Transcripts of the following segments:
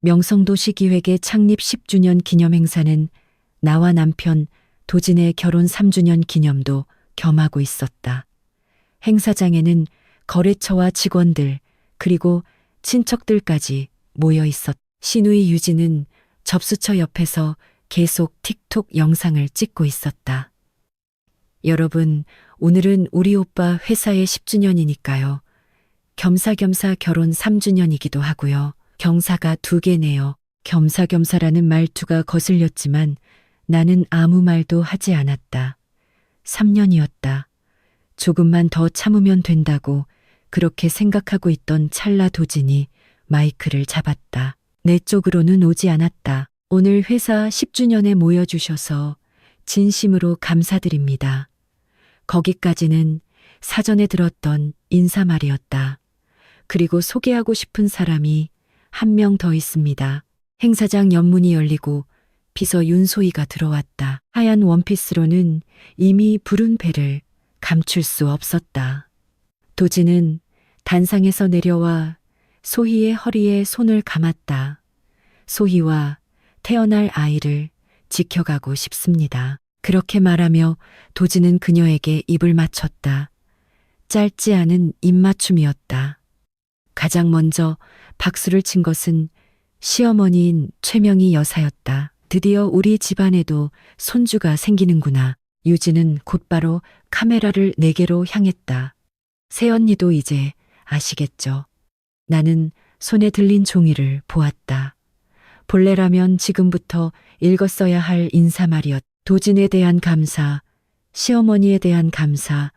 명성도시기획의 창립 10주년 기념 행사는 나와 남편 도진의 결혼 3주년 기념도 겸하고 있었다. 행사장에는 거래처와 직원들 그리고 친척들까지 모여 있었다. 시누이 유진은 접수처 옆에서 계속 틱톡 영상을 찍고 있었다. 여러분, 오늘은 우리 오빠 회사의 10주년이니까요. 겸사겸사 결혼 3주년이기도 하고요. 경사가 2개네요. 겸사겸사라는 말투가 거슬렸지만 나는 아무 말도 하지 않았다. 3년이었다. 조금만 더 참으면 된다고 그렇게 생각하고 있던 찰나 도진이 마이크를 잡았다. 내 쪽으로는 오지 않았다. 오늘 회사 10주년에 모여주셔서 진심으로 감사드립니다. 거기까지는 사전에 들었던 인사말이었다. 그리고 소개하고 싶은 사람이 한 명 더 있습니다. 행사장 옆문이 열리고 비서 윤소희가 들어왔다. 하얀 원피스로는 이미 부른 배를 감출 수 없었다. 도진은 단상에서 내려와 소희의 허리에 손을 감았다. 소희와 태어날 아이를 지켜가고 싶습니다. 그렇게 말하며 도진은 그녀에게 입을 맞췄다. 짧지 않은 입맞춤이었다. 가장 먼저 박수를 친 것은 시어머니인 최명희 여사였다. 드디어 우리 집안에도 손주가 생기는구나. 유진은 곧바로 카메라를 내게로 향했다. 새언니도 이제 아시겠죠? 나는 손에 들린 종이를 보았다. 본래라면 지금부터 읽었어야 할 인사말이었다. 도진에 대한 감사, 시어머니에 대한 감사,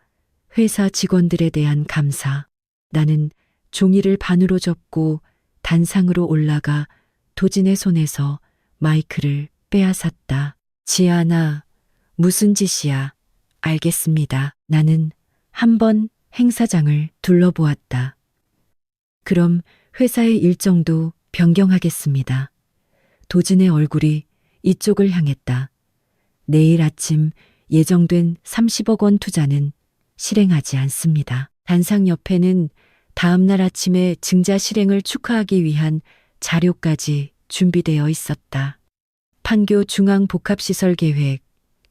회사 직원들에 대한 감사. 나는 종이를 반으로 접고 단상으로 올라가 도진의 손에서 마이크를 빼앗았다. 지아나, 무슨 짓이야? 알겠습니다. 나는 한번 행사장을 둘러보았다. 그럼 회사의 일정도 변경하겠습니다. 도진의 얼굴이 이쪽을 향했다. 내일 아침 예정된 30억 원 투자는 실행하지 않습니다. 단상 옆에는 다음날 아침에 증자 실행을 축하하기 위한 자료까지 준비되어 있었다. 판교 중앙복합시설 계획,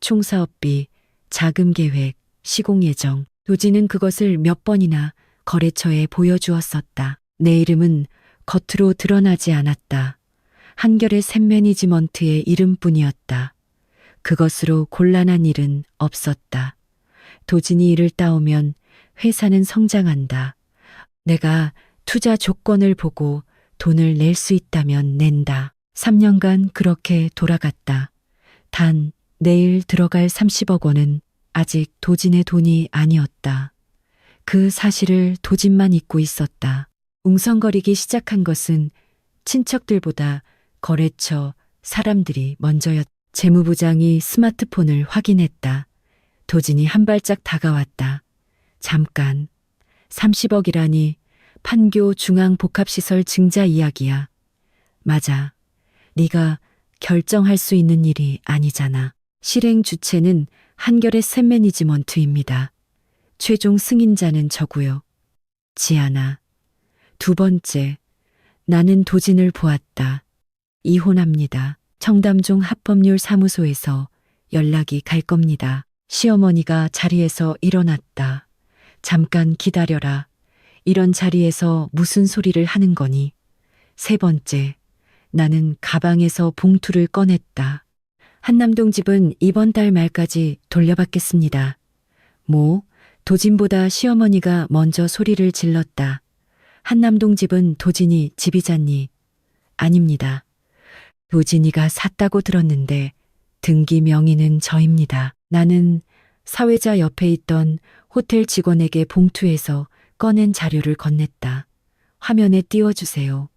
총사업비, 자금 계획, 시공 예정. 도진은 그것을 몇 번이나 거래처에 보여주었었다. 내 이름은 겉으로 드러나지 않았다. 한결의 샘 매니지먼트의 이름뿐이었다. 그것으로 곤란한 일은 없었다. 도진이 이를 따오면 회사는 성장한다. 내가 투자 조건을 보고 돈을 낼 수 있다면 낸다. 3년간 그렇게 돌아갔다. 단 내일 들어갈 30억 원은 아직 도진의 돈이 아니었다. 그 사실을 도진만 잊고 있었다. 웅성거리기 시작한 것은 친척들보다 거래처 사람들이 먼저였다. 재무부장이 스마트폰을 확인했다. 도진이 한 발짝 다가왔다. 잠깐, 30억이라니 판교 중앙복합시설 증자 이야기야. 맞아. 네가 결정할 수 있는 일이 아니잖아. 실행 주체는 한결의 샘 매니지먼트입니다. 최종 승인자는 저고요. 지아나. 2번째, 나는 도진을 보았다. 이혼합니다. 청담동 합법률 사무소에서 연락이 갈 겁니다. 시어머니가 자리에서 일어났다. 잠깐 기다려라. 이런 자리에서 무슨 소리를 하는 거니? 3번째, 나는 가방에서 봉투를 꺼냈다. 한남동 집은 이번 달 말까지 돌려받겠습니다. 뭐, 도진보다 시어머니가 먼저 소리를 질렀다. 한남동 집은 도진이 집이잖니. 아닙니다. 도진이가 샀다고 들었는데 등기 명의는 저입니다. 나는 사회자 옆에 있던 호텔 직원에게 봉투에서 꺼낸 자료를 건넸다. 화면에 띄워주세요.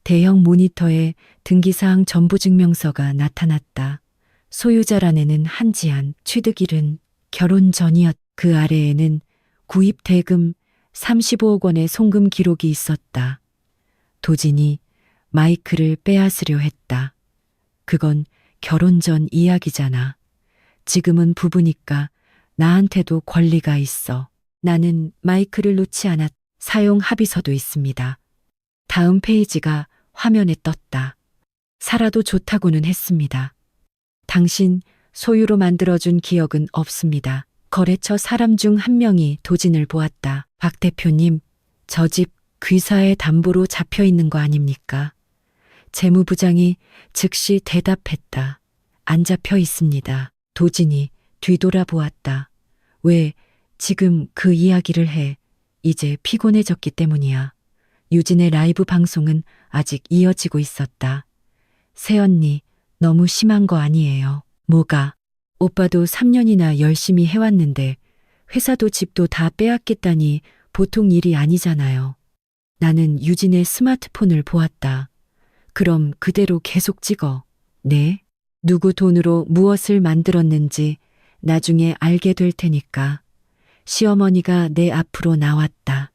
대형 모니터에 등기사항 전부증명서가 나타났다. 소유자란에는 한지한, 취득일은 결혼 전이었다. 그 아래에는 구입 대금 35억 원의 송금 기록이 있었다. 도진이 마이크를 빼앗으려 했다. 그건 결혼 전 이야기잖아. 지금은 부부니까 나한테도 권리가 있어. 나는 마이크를 놓지 않았다. 사용 합의서도 있습니다. 다음 페이지가 화면에 떴다. 살아도 좋다고는 했습니다. 당신 소유로 만들어준 기억은 없습니다. 거래처 사람 중 한 명이 도진을 보았다. 박 대표님, 저 집 귀사의 담보로 잡혀 있는 거 아닙니까? 재무부장이 즉시 대답했다. 안 잡혀 있습니다. 도진이 뒤돌아보았다. 왜 지금 그 이야기를 해? 이제 피곤해졌기 때문이야. 유진의 라이브 방송은 아직 이어지고 있었다. 새언니, 너무 심한 거 아니에요. 뭐가? 오빠도 3년이나 열심히 해왔는데 회사도 집도 다 빼앗겠다니 보통 일이 아니잖아요. 나는 유진의 스마트폰을 보았다. 그럼 그대로 계속 찍어. 네? 누구 돈으로 무엇을 만들었는지 나중에 알게 될 테니까. 시어머니가 내 앞으로 나왔다.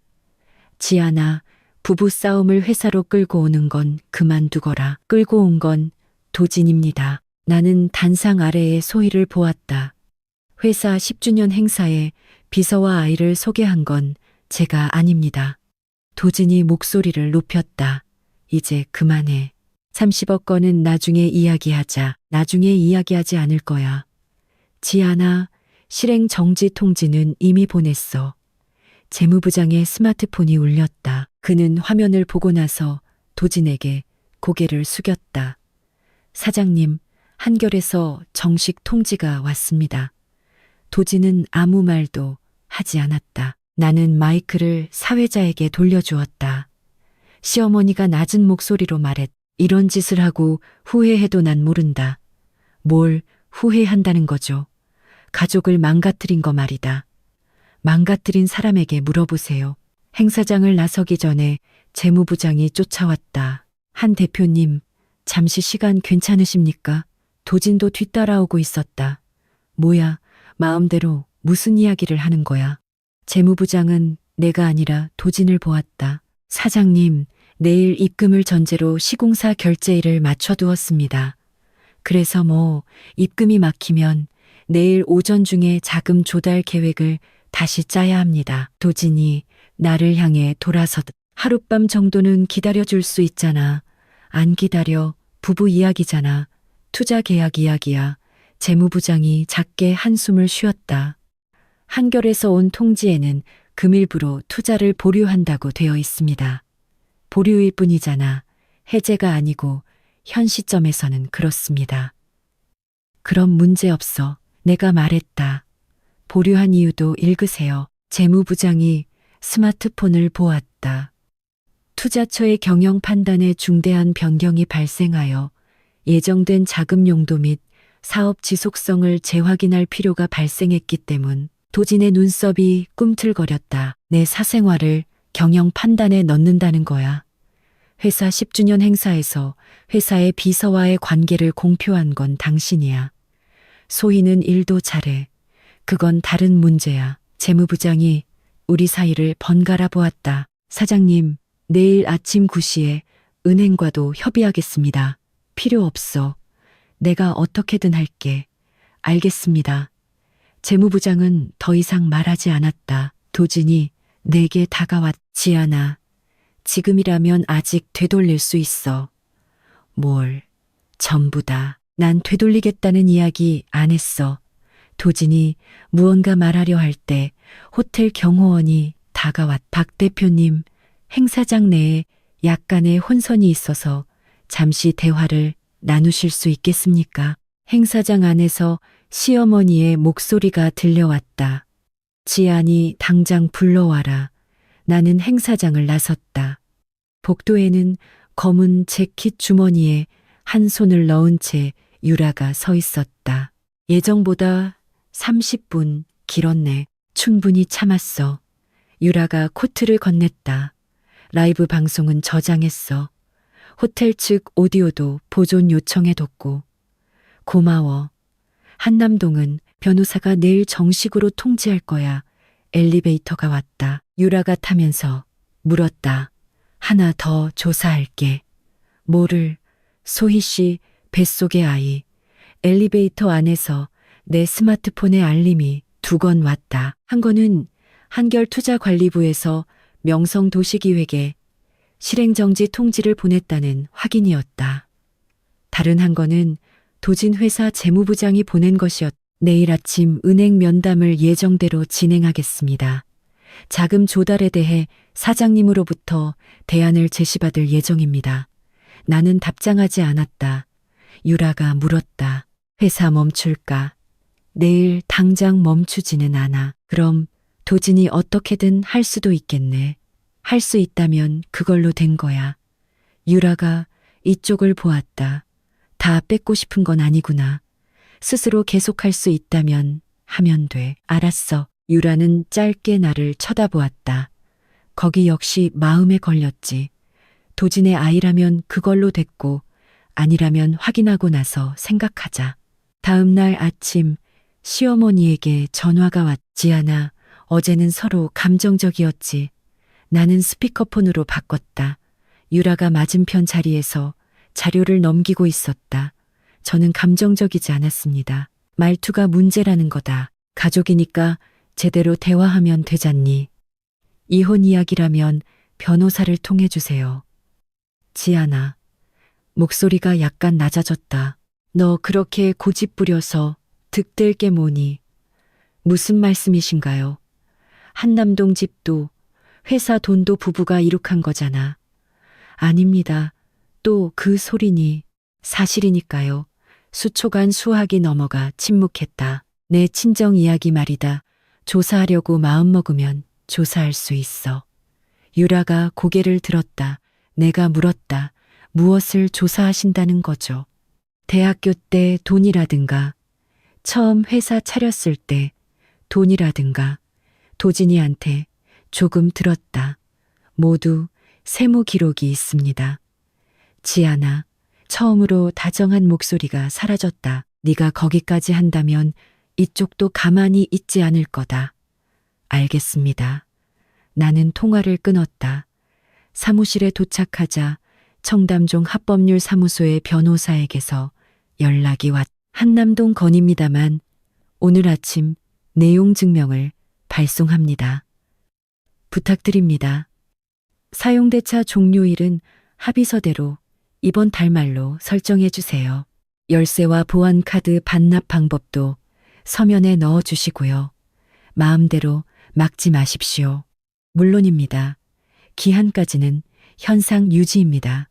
지아나, 부부싸움을 회사로 끌고 오는 건 그만두거라. 끌고 온 건 도진입니다. 나는 단상 아래에 소희를 보았다. 회사 10주년 행사에 비서와 아이를 소개한 건 제가 아닙니다. 도진이 목소리를 높였다. 이제 그만해. 30억 건은 나중에 이야기하자. 나중에 이야기하지 않을 거야. 지아나, 실행 정지 통지는 이미 보냈어. 재무부장의 스마트폰이 울렸다. 그는 화면을 보고 나서 도진에게 고개를 숙였다. 사장님, 한결에서 정식 통지가 왔습니다. 도진은 아무 말도 하지 않았다. 나는 마이크를 사회자에게 돌려주었다. 시어머니가 낮은 목소리로 말했. 이런 짓을 하고 후회해도 난 모른다. 뭘 후회한다는 거죠? 가족을 망가뜨린 거 말이다. 망가뜨린 사람에게 물어보세요. 행사장을 나서기 전에 재무부장이 쫓아왔다. 한 대표님, 잠시 시간 괜찮으십니까? 도진도 뒤따라오고 있었다. 뭐야, 마음대로 무슨 이야기를 하는 거야? 재무부장은 내가 아니라 도진을 보았다. 사장님, 내일 입금을 전제로 시공사 결제일을 맞춰두었습니다. 그래서 입금이 막히면 내일 오전 중에 자금 조달 계획을 다시 짜야 합니다. 도진이 나를 향해 돌아서듯 하룻밤 정도는 기다려줄 수 있잖아. 안 기다려. 부부 이야기잖아. 투자 계약 이야기야. 재무부장이 작게 한숨을 쉬었다. 한결에서 온 통지에는 금일부로 투자를 보류한다고 되어 있습니다. 보류일 뿐이잖아. 해제가 아니고 현 시점에서는 그렇습니다. 그럼 문제 없어. 내가 말했다. 보류한 이유도 읽으세요. 재무부장이 스마트폰을 보았다. 투자처의 경영 판단에 중대한 변경이 발생하여 예정된 자금 용도 및 사업 지속성을 재확인할 필요가 발생했기 때문. 도진의 눈썹이 꿈틀거렸다. 내 사생활을 경영 판단에 넣는다는 거야. 회사 10주년 행사에서 회사의 비서와의 관계를 공표한 건 당신이야. 소희는 일도 잘해. 그건 다른 문제야. 재무부장이 우리 사이를 번갈아 보았다. 사장님, 내일 아침 9시에 은행과도 협의하겠습니다. 필요 없어. 내가 어떻게든 할게. 알겠습니다. 재무부장은 더 이상 말하지 않았다. 도진이 내게 다가왔지 않아. 지금이라면 아직 되돌릴 수 있어. 뭘? 전부 다. 난 되돌리겠다는 이야기 안 했어. 도진이 무언가 말하려 할 때 호텔 경호원이 다가왔. 박 대표님, 행사장 내에 약간의 혼선이 있어서 잠시 대화를 나누실 수 있겠습니까? 행사장 안에서 시어머니의 목소리가 들려왔다. 지안이 당장 불러와라. 나는 행사장을 나섰다. 복도에는 검은 재킷 주머니에 한 손을 넣은 채 유라가 서 있었다. 예정보다 30분 길었네. 충분히 참았어. 유라가 코트를 건넸다. 라이브 방송은 저장했어. 호텔 측 오디오도 보존 요청해뒀고. 고마워. 한남동은 변호사가 내일 정식으로 통지할 거야. 엘리베이터가 왔다. 유라가 타면서 물었다. 하나 더 조사할게. 뭐를? 소희 씨 뱃속의 아이. 엘리베이터 안에서 내 스마트폰에 알림이 2건 왔다. 한 건은 한결투자관리부에서 명성도시기획에 실행정지 통지를 보냈다는 확인이었다. 다른 한 건은 도진 회사 재무부장이 보낸 것이었다. 내일 아침 은행 면담을 예정대로 진행하겠습니다. 자금 조달에 대해 사장님으로부터 대안을 제시받을 예정입니다. 나는 답장하지 않았다. 유라가 물었다. 회사 멈출까? 내일 당장 멈추지는 않아. 그럼 도진이 어떻게든 할 수도 있겠네. 할 수 있다면 그걸로 된 거야. 유라가 이쪽을 보았다. 다 뺏고 싶은 건 아니구나. 스스로 계속할 수 있다면 하면 돼. 알았어. 유라는 짧게 나를 쳐다보았다. 거기 역시 마음에 걸렸지. 도진의 아이라면 그걸로 됐고 아니라면 확인하고 나서 생각하자. 다음 날 아침 시어머니에게 전화가 왔지 않아. 어제는 서로 감정적이었지. 나는 스피커폰으로 바꿨다. 유라가 맞은편 자리에서 자료를 넘기고 있었다. 저는 감정적이지 않았습니다. 말투가 문제라는 거다. 가족이니까 제대로 대화하면 되잖니. 이혼 이야기라면 변호사를 통해 주세요. 지아나. 목소리가 약간 낮아졌다. 너 그렇게 고집 부려서 득될 게 뭐니? 무슨 말씀이신가요? 한남동 집도 회사 돈도 부부가 이룩한 거잖아. 아닙니다. 또 그 소리니. 사실이니까요. 수초간 수학이 넘어가 침묵했다. 내 친정 이야기 말이다. 조사하려고 마음먹으면 조사할 수 있어. 유라가 고개를 들었다. 내가 물었다. 무엇을 조사하신다는 거죠? 대학교 때 돈이라든가, 처음 회사 차렸을 때 돈이라든가, 도진이한테 조금 들었다. 모두 세무 기록이 있습니다. 지아나, 처음으로 다정한 목소리가 사라졌다. 네가 거기까지 한다면 이쪽도 가만히 있지 않을 거다. 알겠습니다. 나는 통화를 끊었다. 사무실에 도착하자 청담동 합법률 사무소의 변호사에게서 연락이 왔다. 한남동 건입니다만 오늘 아침 내용 증명을 발송합니다. 부탁드립니다. 사용대차 종료일은 합의서대로 이번 달 말로 설정해 주세요. 열쇠와 보안카드 반납 방법도 서면에 넣어 주시고요. 마음대로 막지 마십시오. 물론입니다. 기한까지는 현상 유지입니다.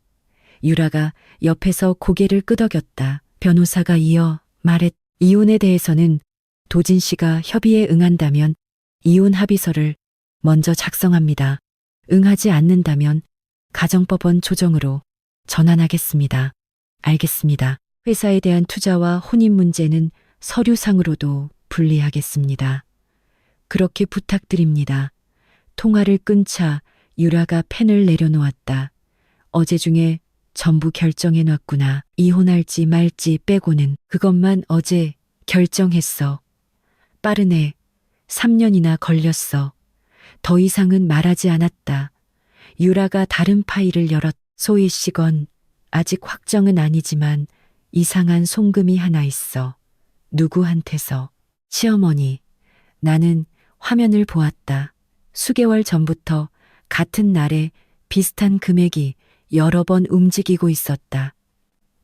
유라가 옆에서 고개를 끄덕였다. 변호사가 이어 말했. 이혼에 대해서는 도진 씨가 협의에 응한다면 이혼 합의서를 먼저 작성합니다. 응하지 않는다면 가정법원 조정으로 전환하겠습니다. 알겠습니다. 회사에 대한 투자와 혼인 문제는 서류상으로도 분리하겠습니다. 그렇게 부탁드립니다. 통화를 끊자 유라가 펜을 내려놓았다. 어제 중에 전부 결정해 놨구나. 이혼할지 말지 빼고는 그것만 어제 결정했어. 빠르네. 3년이나 걸렸어. 더 이상은 말하지 않았다. 유라가 다른 파일을 열었. 소희 씨건 아직 확정은 아니지만 이상한 송금이 하나 있어. 누구한테서? 시어머니. 나는 화면을 보았다. 수개월 전부터 같은 날에 비슷한 금액이 여러 번 움직이고 있었다.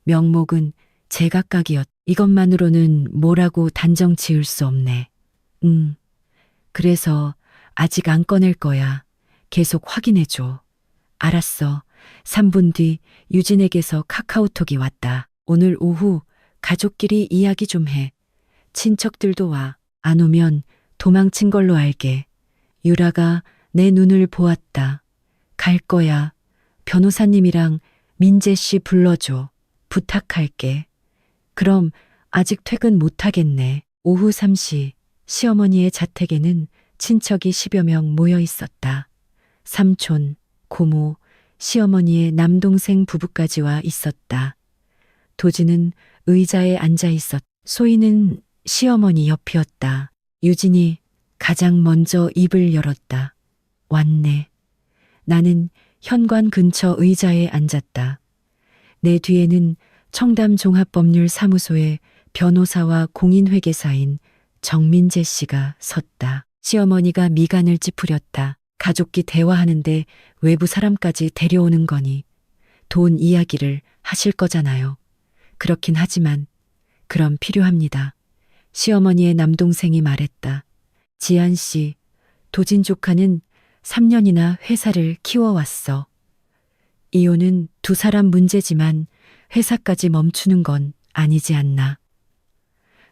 명목은 제각각이었. 이것만으로는 뭐라고 단정 지을 수 없네. 그래서 아직 안 꺼낼 거야. 계속 확인해줘. 알았어. 3분 뒤 유진에게서 카카오톡이 왔다. 오늘 오후 가족끼리 이야기 좀 해. 친척들도 와. 안 오면 도망친 걸로 알게. 유라가 내 눈을 보았다. 갈 거야. 변호사님이랑 민재 씨 불러줘. 부탁할게. 그럼 아직 퇴근 못 하겠네. 오후 3시 시어머니의 자택에는 친척이 10여 명 모여 있었다. 삼촌, 고모, 시어머니의 남동생 부부까지 와 있었다. 도진은 의자에 앉아 있었. 소희는 시어머니 옆이었다. 유진이 가장 먼저 입을 열었다. 왔네. 나는 현관 근처 의자에 앉았다. 내 뒤에는 청담종합법률사무소의 변호사와 공인회계사인 정민재 씨가 섰다. 시어머니가 미간을 찌푸렸다. 가족끼 대화하는데 외부 사람까지 데려오는 거니 돈 이야기를 하실 거잖아요. 그렇긴 하지만 그럼 필요합니다. 시어머니의 남동생이 말했다. 지한 씨, 도진 조카는 3년이나 회사를 키워왔어. 이혼은 두 사람 문제지만 회사까지 멈추는 건 아니지 않나.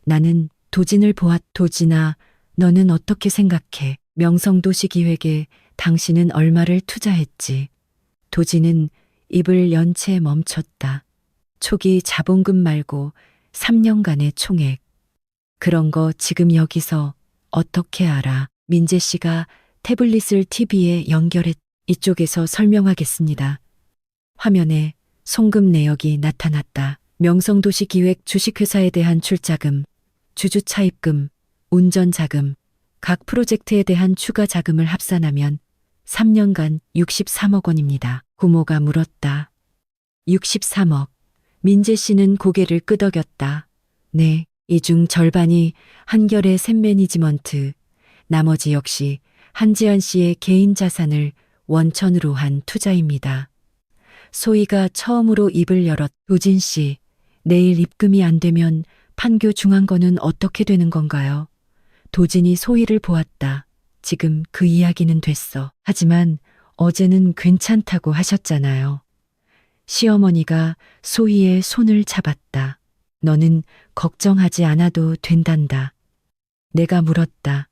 나는 도진을 도진아, 너는 어떻게 생각해? 명성도시기획에 당신은 얼마를 투자했지? 도진은 입을 연 채 멈췄다. 초기 자본금 말고 3년간의 총액. 그런 거 지금 여기서 어떻게 알아? 민재 씨가 태블릿을 TV에 연결했. 이쪽에서 설명하겠습니다. 화면에 송금 내역이 나타났다. 명성도시기획 주식회사에 대한 출자금, 주주차입금, 운전자금, 각 프로젝트에 대한 추가 자금을 합산하면 3년간 63억 원입니다. 고모가 물었다. 63억. 민재 씨는 고개를 끄덕였다. 네, 이 중 절반이 한결의 샘 매니지먼트, 나머지 역시 한지연 씨의 개인 자산을 원천으로 한 투자입니다. 소희가 처음으로 입을 열었. 도진 씨, 내일 입금이 안 되면 판교 중앙거는 어떻게 되는 건가요? 도진이 소희를 보았다. 지금 그 이야기는 됐어. 하지만 어제는 괜찮다고 하셨잖아요. 시어머니가 소희의 손을 잡았다. 너는 걱정하지 않아도 된단다. 내가 물었다.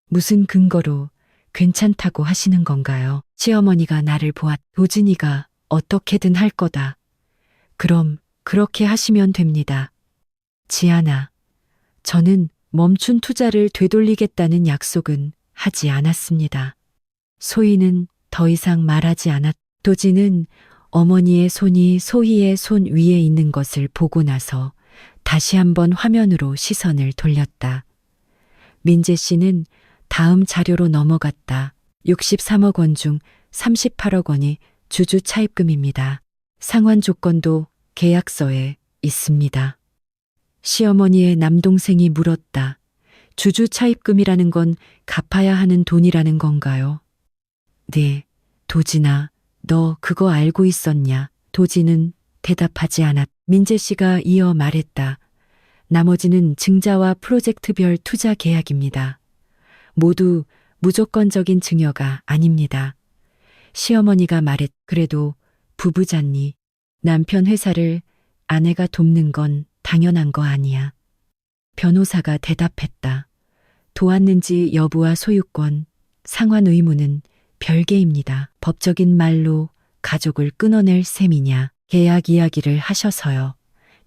무슨 근거로 괜찮다고 하시는 건가요? 시어머니가 나를 보았. 도진이가 어떻게든 할 거다. 그럼 그렇게 하시면 됩니다. 지아나, 저는 멈춘 투자를 되돌리겠다는 약속은 하지 않았습니다. 소희는 더 이상 말하지 않았. 도진은 어머니의 손이 소희의 손 위에 있는 것을 보고 나서 다시 한번 화면으로 시선을 돌렸다. 민재 씨는 다음 자료로 넘어갔다. 63억 원 중 38억 원이 주주 차입금입니다. 상환 조건도 계약서에 있습니다. 시어머니의 남동생이 물었다. 주주 차입금이라는 건 갚아야 하는 돈이라는 건가요? 네, 도진아, 너 그거 알고 있었냐? 도진은 대답하지 않았. 민재 씨가 이어 말했다. 나머지는 증자와 프로젝트별 투자 계약입니다. 모두 무조건적인 증여가 아닙니다. 시어머니가 말했. 그래도 부부잖니. 남편 회사를 아내가 돕는 건 당연한 거 아니야. 변호사가 대답했다. 도왔는지 여부와 소유권, 상환 의무는 별개입니다. 법적인 말로 가족을 끊어낼 셈이냐. 계약 이야기를 하셔서요.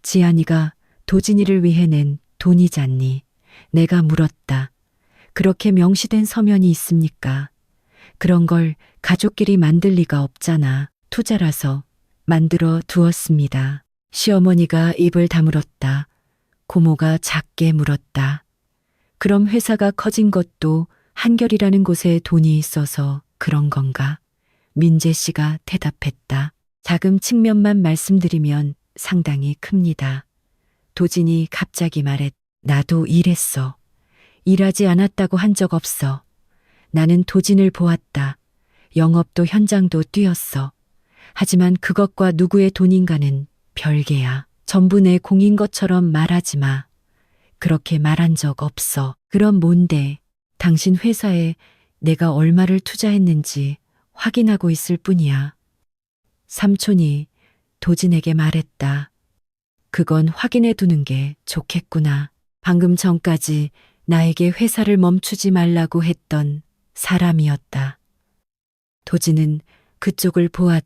지안이가 도진이를 위해 낸 돈이잖니. 내가 물었다. 그렇게 명시된 서면이 있습니까? 그런 걸 가족끼리 만들 리가 없잖아. 투자라서 만들어 두었습니다. 시어머니가 입을 다물었다. 고모가 작게 물었다. 그럼 회사가 커진 것도 한결이라는 곳에 돈이 있어서 그런 건가? 민재 씨가 대답했다. 자금 측면만 말씀드리면 상당히 큽니다. 도진이 갑자기 말했. 나도 일했어. 일하지 않았다고 한 적 없어. 나는 도진을 보았다. 영업도 현장도 뛰었어. 하지만 그것과 누구의 돈인가는 별개야. 전부 내 공인 것처럼 말하지 마. 그렇게 말한 적 없어. 그럼 뭔데? 당신 회사에 내가 얼마를 투자했는지 확인하고 있을 뿐이야. 삼촌이 도진에게 말했다. 그건 확인해 두는 게 좋겠구나. 방금 전까지 나에게 회사를 멈추지 말라고 했던 사람이었다. 도진은 그쪽을 보았.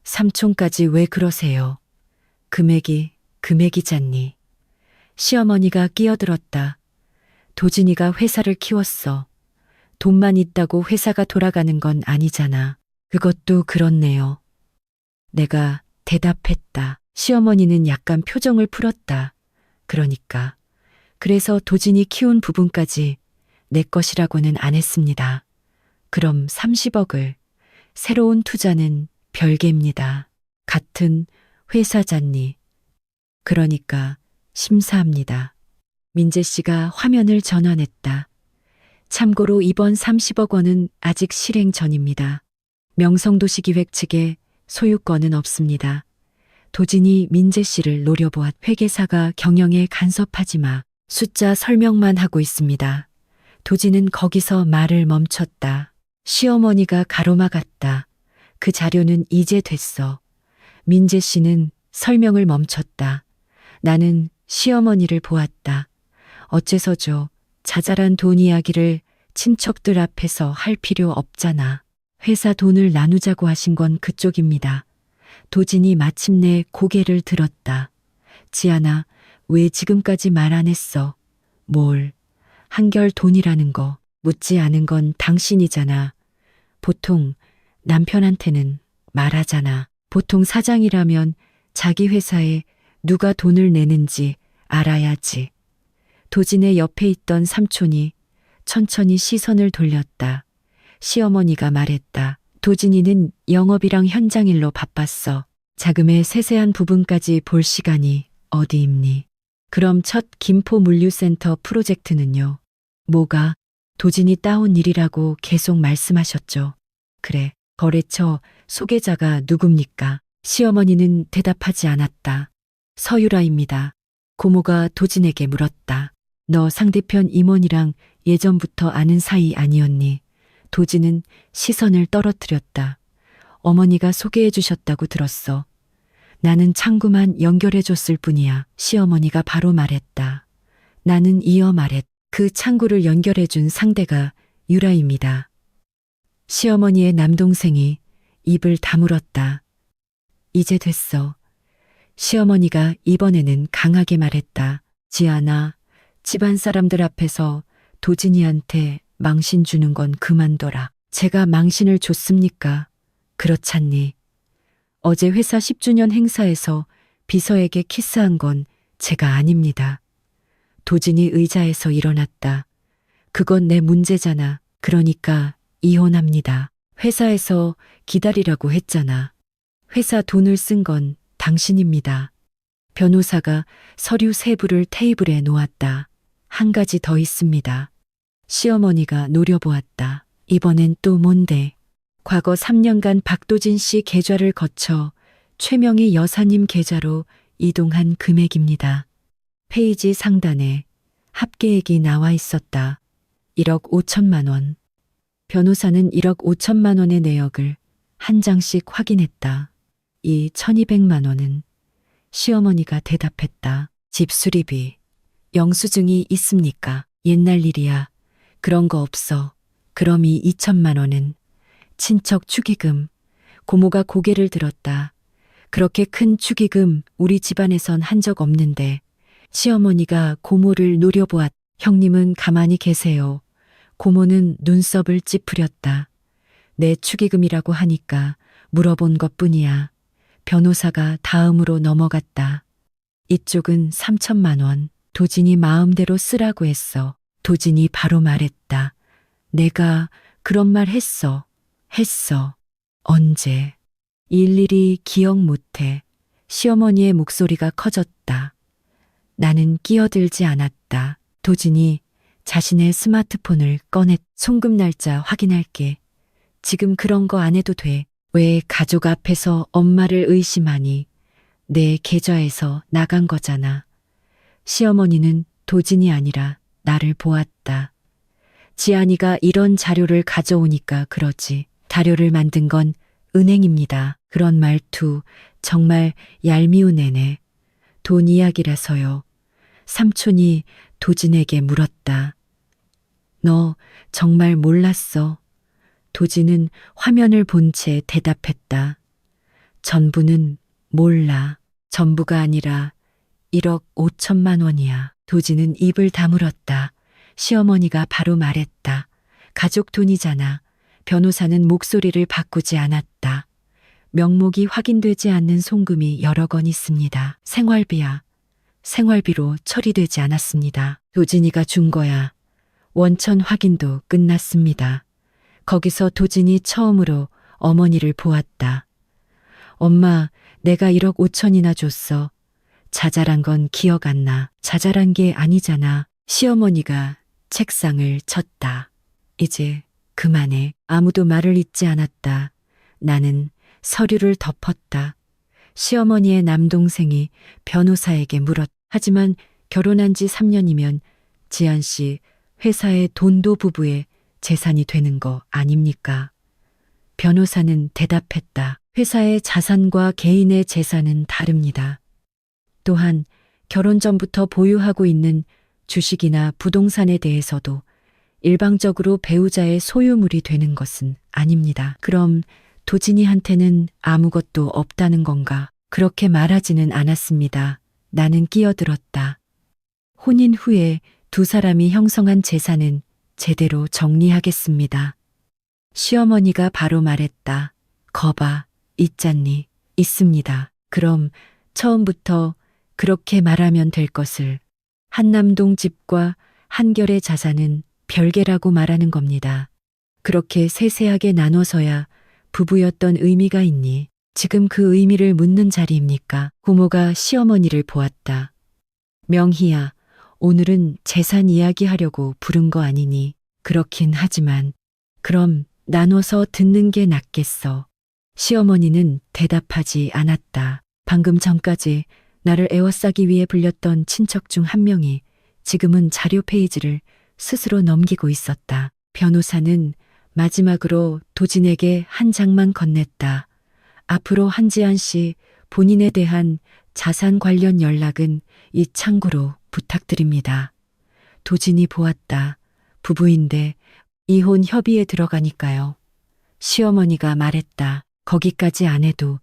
삼촌까지 왜 그러세요? 금액이잖니. 시어머니가 끼어들었다. 도진이가 회사를 키웠어. 돈만 있다고 회사가 돌아가는 건 아니잖아. 그것도 그렇네요. 내가 대답했다. 시어머니는 약간 표정을 풀었다. 그러니까. 그래서 도진이 키운 부분까지 내 것이라고는 안 했습니다. 그럼 30억을. 새로운 투자는 별개입니다. 같은 회사잖니. 그러니까 심사합니다. 민재 씨가 화면을 전환했다. 참고로 이번 30억 원은 아직 실행 전입니다. 명성도시기획 측에 소유권은 없습니다. 도진이 민재 씨를 노려보았. 회계사가 경영에 간섭하지 마. 숫자 설명만 하고 있습니다. 도진은 거기서 말을 멈췄다. 시어머니가 가로막았다. 그 자료는 이제 됐어. 민재 씨는 설명을 멈췄다. 나는 시어머니를 보았다. 어째서죠? 자잘한 돈 이야기를 친척들 앞에서 할 필요 없잖아. 회사 돈을 나누자고 하신 건 그쪽입니다. 도진이 마침내 고개를 들었다. 지아나, 왜 지금까지 말 안 했어? 뭘? 한결 돈이라는 거 묻지 않은 건 당신이잖아. 보통 남편한테는 말하잖아. 보통 사장이라면 자기 회사에 누가 돈을 내는지 알아야지. 도진의 옆에 있던 삼촌이 천천히 시선을 돌렸다. 시어머니가 말했다. 도진이는 영업이랑 현장일로 바빴어. 자금의 세세한 부분까지 볼 시간이 어디 있니? 그럼 첫 김포 물류센터 프로젝트는요? 뭐가? 도진이 따온 일이라고 계속 말씀하셨죠. 그래, 거래처 소개자가 누굽니까? 시어머니는 대답하지 않았다. 서유라입니다. 고모가 도진에게 물었다. 너 상대편 임원이랑 예전부터 아는 사이 아니었니? 도진은 시선을 떨어뜨렸다. 어머니가 소개해 주셨다고 들었어. 나는 창구만 연결해 줬을 뿐이야. 시어머니가 바로 말했다. 나는 이어 말했. 그 창구를 연결해 준 상대가 유라입니다. 시어머니의 남동생이 입을 다물었다. 이제 됐어. 시어머니가 이번에는 강하게 말했다. 지아나, 집안 사람들 앞에서 도진이한테 망신 주는 건 그만둬라. 제가 망신을 줬습니까? 그렇잖니. 어제 회사 10주년 행사에서 비서에게 키스한 건 제가 아닙니다. 도진이 의자에서 일어났다. 그건 내 문제잖아. 그러니까 이혼합니다. 회사에서 기다리라고 했잖아. 회사 돈을 쓴 건 당신입니다. 변호사가 서류 세부를 테이블에 놓았다. 한 가지 더 있습니다. 시어머니가 노려보았다. 이번엔 또 뭔데? 과거 3년간 박도진 씨 계좌를 거쳐 최명희 여사님 계좌로 이동한 금액입니다. 페이지 상단에 합계액이 나와 있었다. 1억 5천만 원. 변호사는 1억 5천만 원의 내역을 한 장씩 확인했다. 이 1200만 원은 시어머니가 대답했다. 집 수리비, 영수증이 있습니까? 옛날 일이야. 그런 거 없어. 그럼 이 2천만 원은 친척 축의금. 고모가 고개를 들었다. 그렇게 큰 축의금 우리 집안에선 한 적 없는데. 시어머니가 고모를 노려보았. 형님은 가만히 계세요. 고모는 눈썹을 찌푸렸다. 내 축의금이라고 하니까 물어본 것뿐이야. 변호사가 다음으로 넘어갔다. 이쪽은 3천만 원. 도진이 마음대로 쓰라고 했어. 도진이 바로 말했다. 내가 그런 말 했어. 했어. 언제? 일일이 기억 못해. 시어머니의 목소리가 커졌다. 나는 끼어들지 않았다. 도진이 자신의 스마트폰을 꺼냈. 송금 날짜 확인할게. 지금 그런 거 안 해도 돼. 왜 가족 앞에서 엄마를 의심하니? 내 계좌에서 나간 거잖아. 시어머니는 도진이 아니라 나를 보았다. 지안이가 이런 자료를 가져오니까 그러지. 자료를 만든 건 은행입니다. 그런 말투 정말 얄미운 애네. 돈 이야기라서요. 삼촌이 도진에게 물었다. 너 정말 몰랐어? 도진은 화면을 본 채 대답했다. 전부는 몰라. 전부가 아니라 1억 5천만 원이야. 도진은 입을 다물었다. 시어머니가 바로 말했다. 가족 돈이잖아. 변호사는 목소리를 바꾸지 않았다. 명목이 확인되지 않는 송금이 여러 건 있습니다. 생활비야. 생활비로 처리되지 않았습니다. 도진이가 준 거야. 원천 확인도 끝났습니다. 거기서 도진이 처음으로 어머니를 보았다. 엄마, 내가 1억 5천이나 줬어. 자잘한 건 기억 안 나. 자잘한 게 아니잖아. 시어머니가 책상을 쳤다. 이제 그만해. 아무도 말을 잇지 않았다. 나는 서류를 덮었다. 시어머니의 남동생이 변호사에게 물었다. 하지만 결혼한 지 3년이면 지한 씨 회사의 돈도 부부의 재산이 되는 거 아닙니까? 변호사는 대답했다. 회사의 자산과 개인의 재산은 다릅니다. 또한 결혼 전부터 보유하고 있는 주식이나 부동산에 대해서도 일방적으로 배우자의 소유물이 되는 것은 아닙니다. 그럼 도진이한테는 아무것도 없다는 건가? 그렇게 말하지는 않았습니다. 나는 끼어들었다. 혼인 후에 두 사람이 형성한 재산은 제대로 정리하겠습니다. 시어머니가 바로 말했다. 거봐, 있잖니. 있습니다. 그럼 처음부터 그렇게 말하면 될 것을. 한남동 집과 한결의 자산은 별개라고 말하는 겁니다. 그렇게 세세하게 나눠서야 부부였던 의미가 있니? 지금 그 의미를 묻는 자리입니까? 고모가 시어머니를 보았다. 명희야, 오늘은 재산 이야기하려고 부른 거 아니니? 그렇긴 하지만 그럼 나눠서 듣는 게 낫겠어. 시어머니는 대답하지 않았다. 방금 전까지 나를 에워싸기 위해 불렸던 친척 중 한 명이 지금은 자료 페이지를 스스로 넘기고 있었다. 변호사는 마지막으로 도진에게 한 장만 건넸다. 앞으로 한지한 씨 본인에 대한 자산 관련 연락은 이 창구로 부탁드립니다. 도진이 보았다. 부부인데 이혼 협의에 들어가니까요. 시어머니가 말했다. 거기까지 안 해도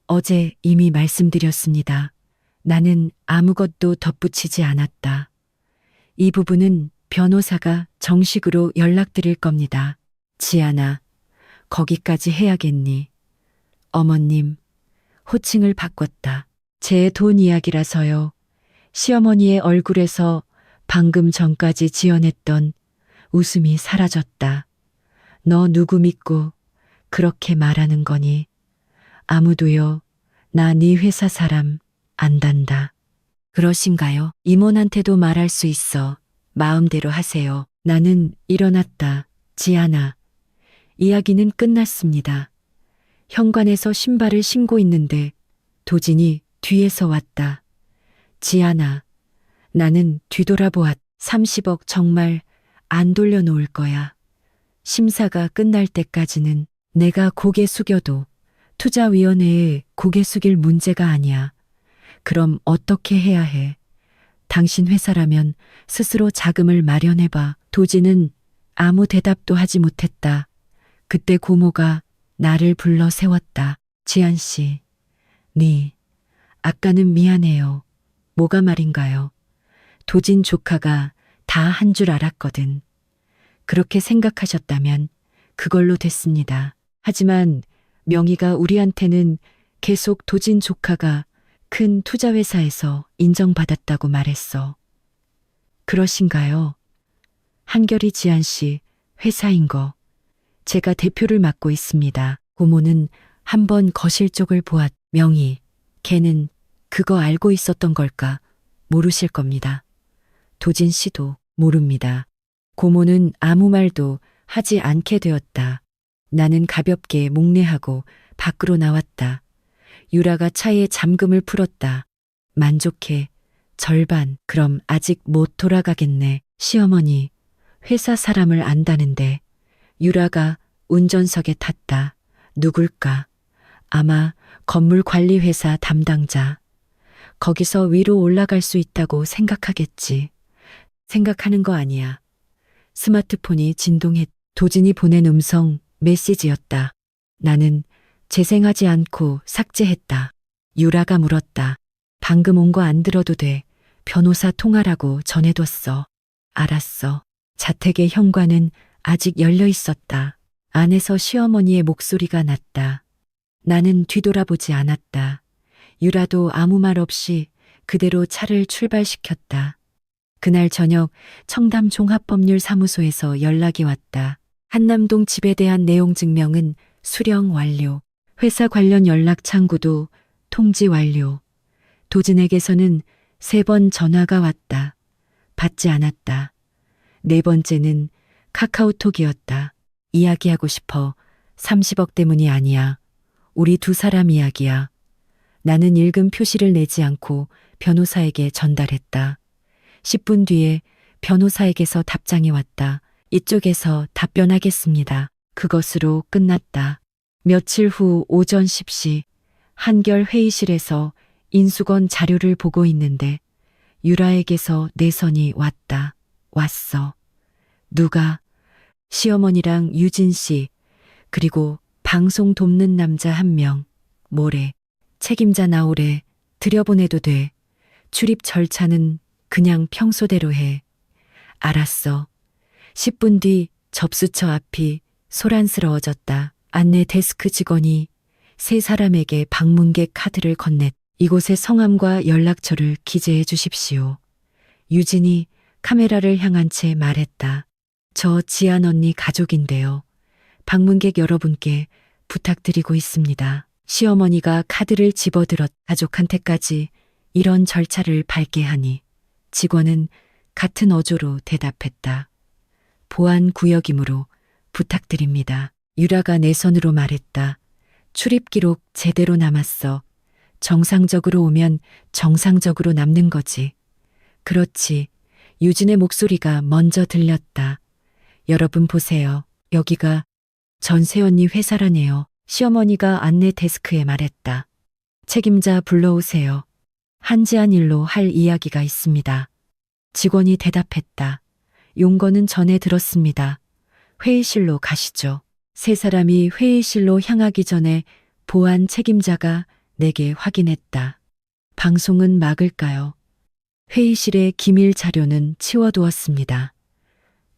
어제 이미 말씀드렸습니다. 나는 아무것도 덧붙이지 않았다. 이 부분은 변호사가 정식으로 연락드릴 겁니다. 지아나, 거기까지 해야겠니? 어머님, 호칭을 바꿨다. 제 돈 이야기라서요. 시어머니의 얼굴에서 방금 전까지 지어냈던 웃음이 사라졌다. 너 누구 믿고 그렇게 말하는 거니? 아무도요, 나 네 회사 사람 안단다. 그러신가요? 임원한테도 말할 수 있어. 마음대로 하세요. 나는 일어났다. 지아나, 이야기는 끝났습니다. 현관에서 신발을 신고 있는데 도진이 뒤에서 왔다. 지아나, 나는 뒤돌아보았. 30억 정말 안 돌려놓을 거야. 심사가 끝날 때까지는 내가 고개 숙여도 투자위원회에 고개 숙일 문제가 아니야. 그럼 어떻게 해야 해? 당신 회사라면 스스로 자금을 마련해봐. 도진은 아무 대답도 하지 못했다. 그때 고모가 나를 불러 세웠다. 지한 씨, 아까는 미안해요. 뭐가 말인가요? 도진 조카가 다 한 줄 알았거든. 그렇게 생각하셨다면 그걸로 됐습니다. 하지만 명희가 우리한테는 계속 도진 조카가 큰 투자회사에서 인정받았다고 말했어. 그러신가요? 한결이 지한 씨 회사인 거. 제가 대표를 맡고 있습니다. 고모는 한번 거실 쪽을 보았. 명희, 걔는 그거 알고 있었던 걸까? 모르실 겁니다. 도진 씨도 모릅니다. 고모는 아무 말도 하지 않게 되었다. 나는 가볍게 목례하고 밖으로 나왔다. 유라가 차에 잠금을 풀었다. 만족해. 절반. 그럼 아직 못 돌아가겠네. 시어머니, 회사 사람을 안다는데. 유라가 운전석에 탔다. 누굴까? 아마 건물관리회사 담당자. 거기서 위로 올라갈 수 있다고 생각하겠지. 생각하는 거 아니야. 스마트폰이 진동했. 도진이 보낸 음성 메시지였다. 나는 재생하지 않고 삭제했다. 유라가 물었다. 방금 온 거 안 들어도 돼. 변호사 통화라고 전해뒀어. 알았어. 자택의 현관은 아직 열려 있었다. 안에서 시어머니의 목소리가 났다. 나는 뒤돌아보지 않았다. 유라도 아무 말 없이 그대로 차를 출발시켰다. 그날 저녁 청담 종합법률사무소에서 연락이 왔다. 한남동 집에 대한 내용 증명은 수령 완료. 회사 관련 연락 창구도 통지 완료. 도진에게서는 3번 전화가 왔다. 받지 않았다. 4번째는 카카오톡이었다. 이야기하고 싶어. 30억 때문이 아니야. 우리 두 사람 이야기야. 나는 읽은 표시를 내지 않고 변호사에게 전달했다. 10분 뒤에 변호사에게서 답장이 왔다. 이쪽에서 답변하겠습니다. 그것으로 끝났다. 며칠 후 오전 10시 한결 회의실에서 인수건 자료를 보고 있는데 유라에게서 내선이 왔어. 누가? 시어머니랑 유진 씨, 그리고 방송 돕는 남자 한 명. 뭐래? 책임자 나오래. 들여보내도 돼. 출입 절차는 그냥 평소대로 해. 알았어. 10분 뒤 접수처 앞이 소란스러워졌다. 안내 데스크 직원이 세 사람에게 방문객 카드를 건넸. 이곳의 성함과 연락처를 기재해 주십시오. 유진이 카메라를 향한 채 말했다. 저 지안 언니 가족인데요. 방문객 여러분께 부탁드리고 있습니다. 시어머니가 카드를 집어들었. 가족한테까지 이런 절차를 밟게 하니 직원은 같은 어조로 대답했다. 보안 구역이므로 부탁드립니다. 유라가 내선으로 말했다. 출입 기록 제대로 남았어. 정상적으로 오면 정상적으로 남는 거지. 그렇지. 유진의 목소리가 먼저 들렸다. 여러분 보세요. 여기가 전세 언니 회사라네요. 시어머니가 안내 데스크에 말했다. 책임자 불러오세요. 한지한 일로 할 이야기가 있습니다. 직원이 대답했다. 용건은 전에 들었습니다. 회의실로 가시죠. 세 사람이 회의실로 향하기 전에 보안 책임자가 내게 확인했다. 방송은 막을까요? 회의실의 기밀 자료는 치워두었습니다.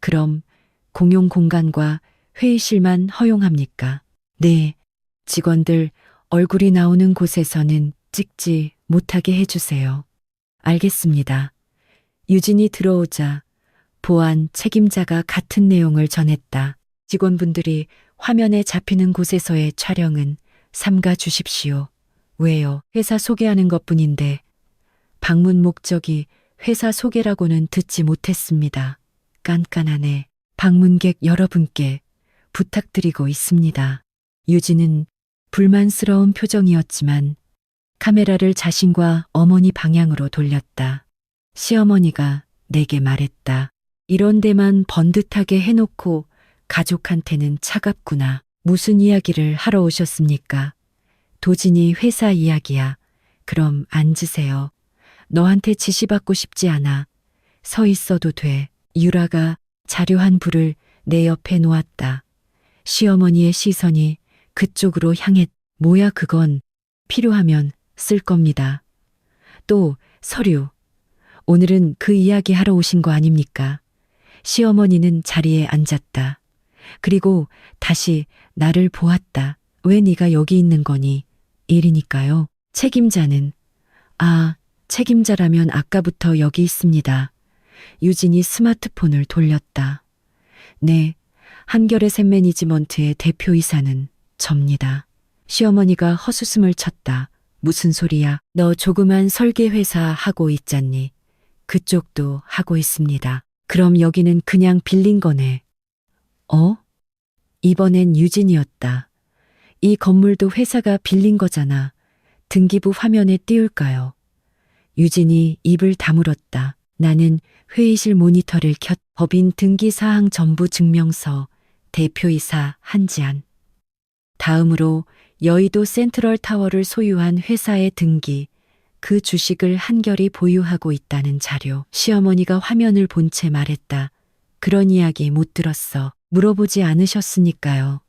그럼 공용 공간과 회의실만 허용합니까? 네. 직원들 얼굴이 나오는 곳에서는 찍지 못하게 해주세요. 알겠습니다. 유진이 들어오자 보안 책임자가 같은 내용을 전했다. 직원분들이 화면에 잡히는 곳에서의 촬영은 삼가 주십시오. 왜요? 회사 소개하는 것뿐인데 방문 목적이 회사 소개라고는 듣지 못했습니다. 깐깐하네. 방문객 여러분께 부탁드리고 있습니다. 유진은 불만스러운 표정이었지만 카메라를 자신과 어머니 방향으로 돌렸다. 시어머니가 내게 말했다. 이런 데만 번듯하게 해놓고 가족한테는 차갑구나. 무슨 이야기를 하러 오셨습니까? 도진이 회사 이야기야. 그럼 앉으세요. 너한테 지시받고 싶지 않아. 서 있어도 돼. 유라가 자료 한 부를 내 옆에 놓았다. 시어머니의 시선이 그쪽으로 향했. 뭐야 그건. 필요하면 쓸 겁니다. 또 서류. 오늘은 그 이야기 하러 오신 거 아닙니까? 시어머니는 자리에 앉았다. 그리고 다시 나를 보았다. 왜 네가 여기 있는 거니? 일이니까요. 책임자는 책임자라면 아까부터 여기 있습니다. 유진이 스마트폰을 돌렸다. 네, 한겨레 매니지먼트의 대표이사는 접니다. 시어머니가 헛웃음을 쳤다. 무슨 소리야? 너 조그만 설계회사 하고 있잖니. 그쪽도 하고 있습니다. 그럼 여기는 그냥 빌린 거네. 이번엔 유진이었다. 이 건물도 회사가 빌린 거잖아. 등기부 화면에 띄울까요? 유진이 입을 다물었다. 나는 회의실 모니터를 켰. 법인 등기사항 전부 증명서, 대표이사 한지안. 다음으로 여의도 센트럴 타워를 소유한 회사의 등기, 그 주식을 한결이 보유하고 있다는 자료. 시어머니가 화면을 본 채 말했다. 그런 이야기 못 들었어. 물어보지 않으셨으니까요.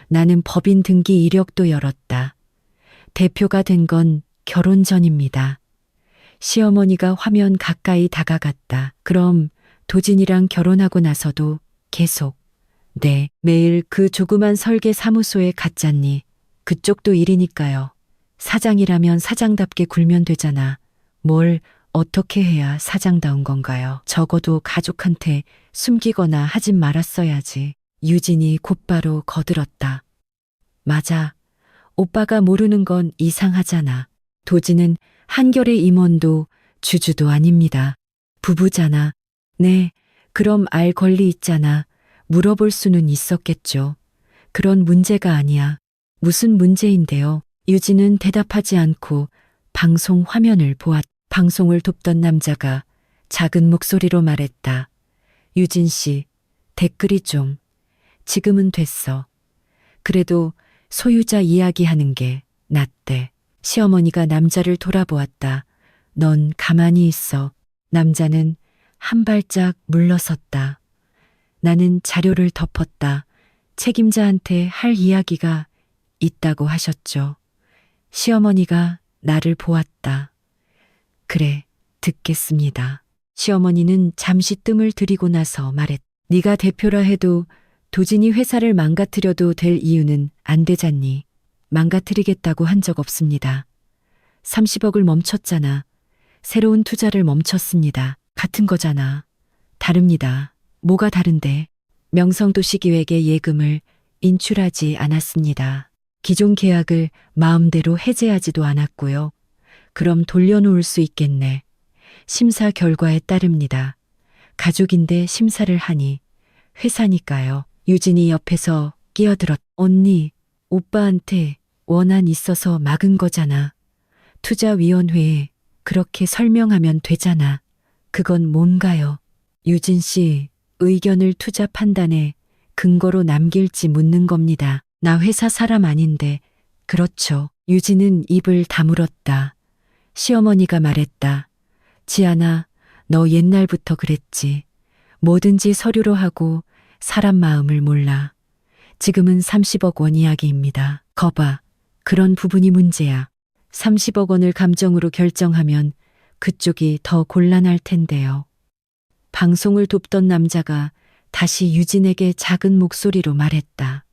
나는 법인 등기 이력도 열었다. 대표가 된 건 결혼 전입니다. 시어머니가 화면 가까이 다가갔다. 그럼 도진이랑 결혼하고 나서도 계속. 네, 매일 그 조그만 설계 사무소에 갔잖니. 그쪽도 일이니까요. 사장이라면 사장답게 굴면 되잖아. 뭘 어떻게 해야 사장다운 건가요? 적어도 가족한테 숨기거나 하진 말았어야지. 유진이 곧바로 거들었다. 맞아. 오빠가 모르는 건 이상하잖아. 도진은 한결의 임원도 주주도 아닙니다. 부부잖아. 네, 그럼 알 권리 있잖아. 물어볼 수는 있었겠죠. 그런 문제가 아니야. 무슨 문제인데요? 유진은 대답하지 않고 방송 화면을 방송을 돕던 남자가 작은 목소리로 말했다. 유진 씨, 댓글이 좀, 지금은 됐어. 그래도 소유자 이야기하는 게 낫대. 시어머니가 남자를 돌아보았다. 넌 가만히 있어. 남자는 한 발짝 물러섰다. 나는 자료를 덮었다. 책임자한테 할 이야기가 있다고 하셨죠. 시어머니가 나를 보았다. 그래, 듣겠습니다. 시어머니는 잠시 뜸을 들이고 나서 네가 대표라 해도 도진이 회사를 망가뜨려도 될 이유는 안 되잖니. 망가뜨리겠다고 한 적 없습니다. 30억을 멈췄잖아. 새로운 투자를 멈췄습니다. 같은 거잖아. 다릅니다. 뭐가 다른데? 명성도시기획의 예금을 인출하지 않았습니다. 기존 계약을 마음대로 해제하지도 않았고요. 그럼 돌려놓을 수 있겠네. 심사 결과에 따릅니다. 가족인데 심사를 하니 회사니까요. 유진이 옆에서 끼어들었. 언니, 오빠한테 원한 있어서 막은 거잖아. 투자위원회에 그렇게 설명하면 되잖아. 그건 뭔가요? 유진 씨, 의견을 투자 판단에 근거로 남길지 묻는 겁니다. 나 회사 사람 아닌데. 그렇죠. 유진은 입을 다물었다. 시어머니가 말했다. 지아나, 너 옛날부터 그랬지. 뭐든지 서류로 하고 사람 마음을 몰라. 지금은 30억 원 이야기입니다. 거봐, 그런 부분이 문제야. 30억 원을 감정으로 결정하면 그쪽이 더 곤란할 텐데요. 방송을 돕던 남자가 다시 유진에게 작은 목소리로 말했다.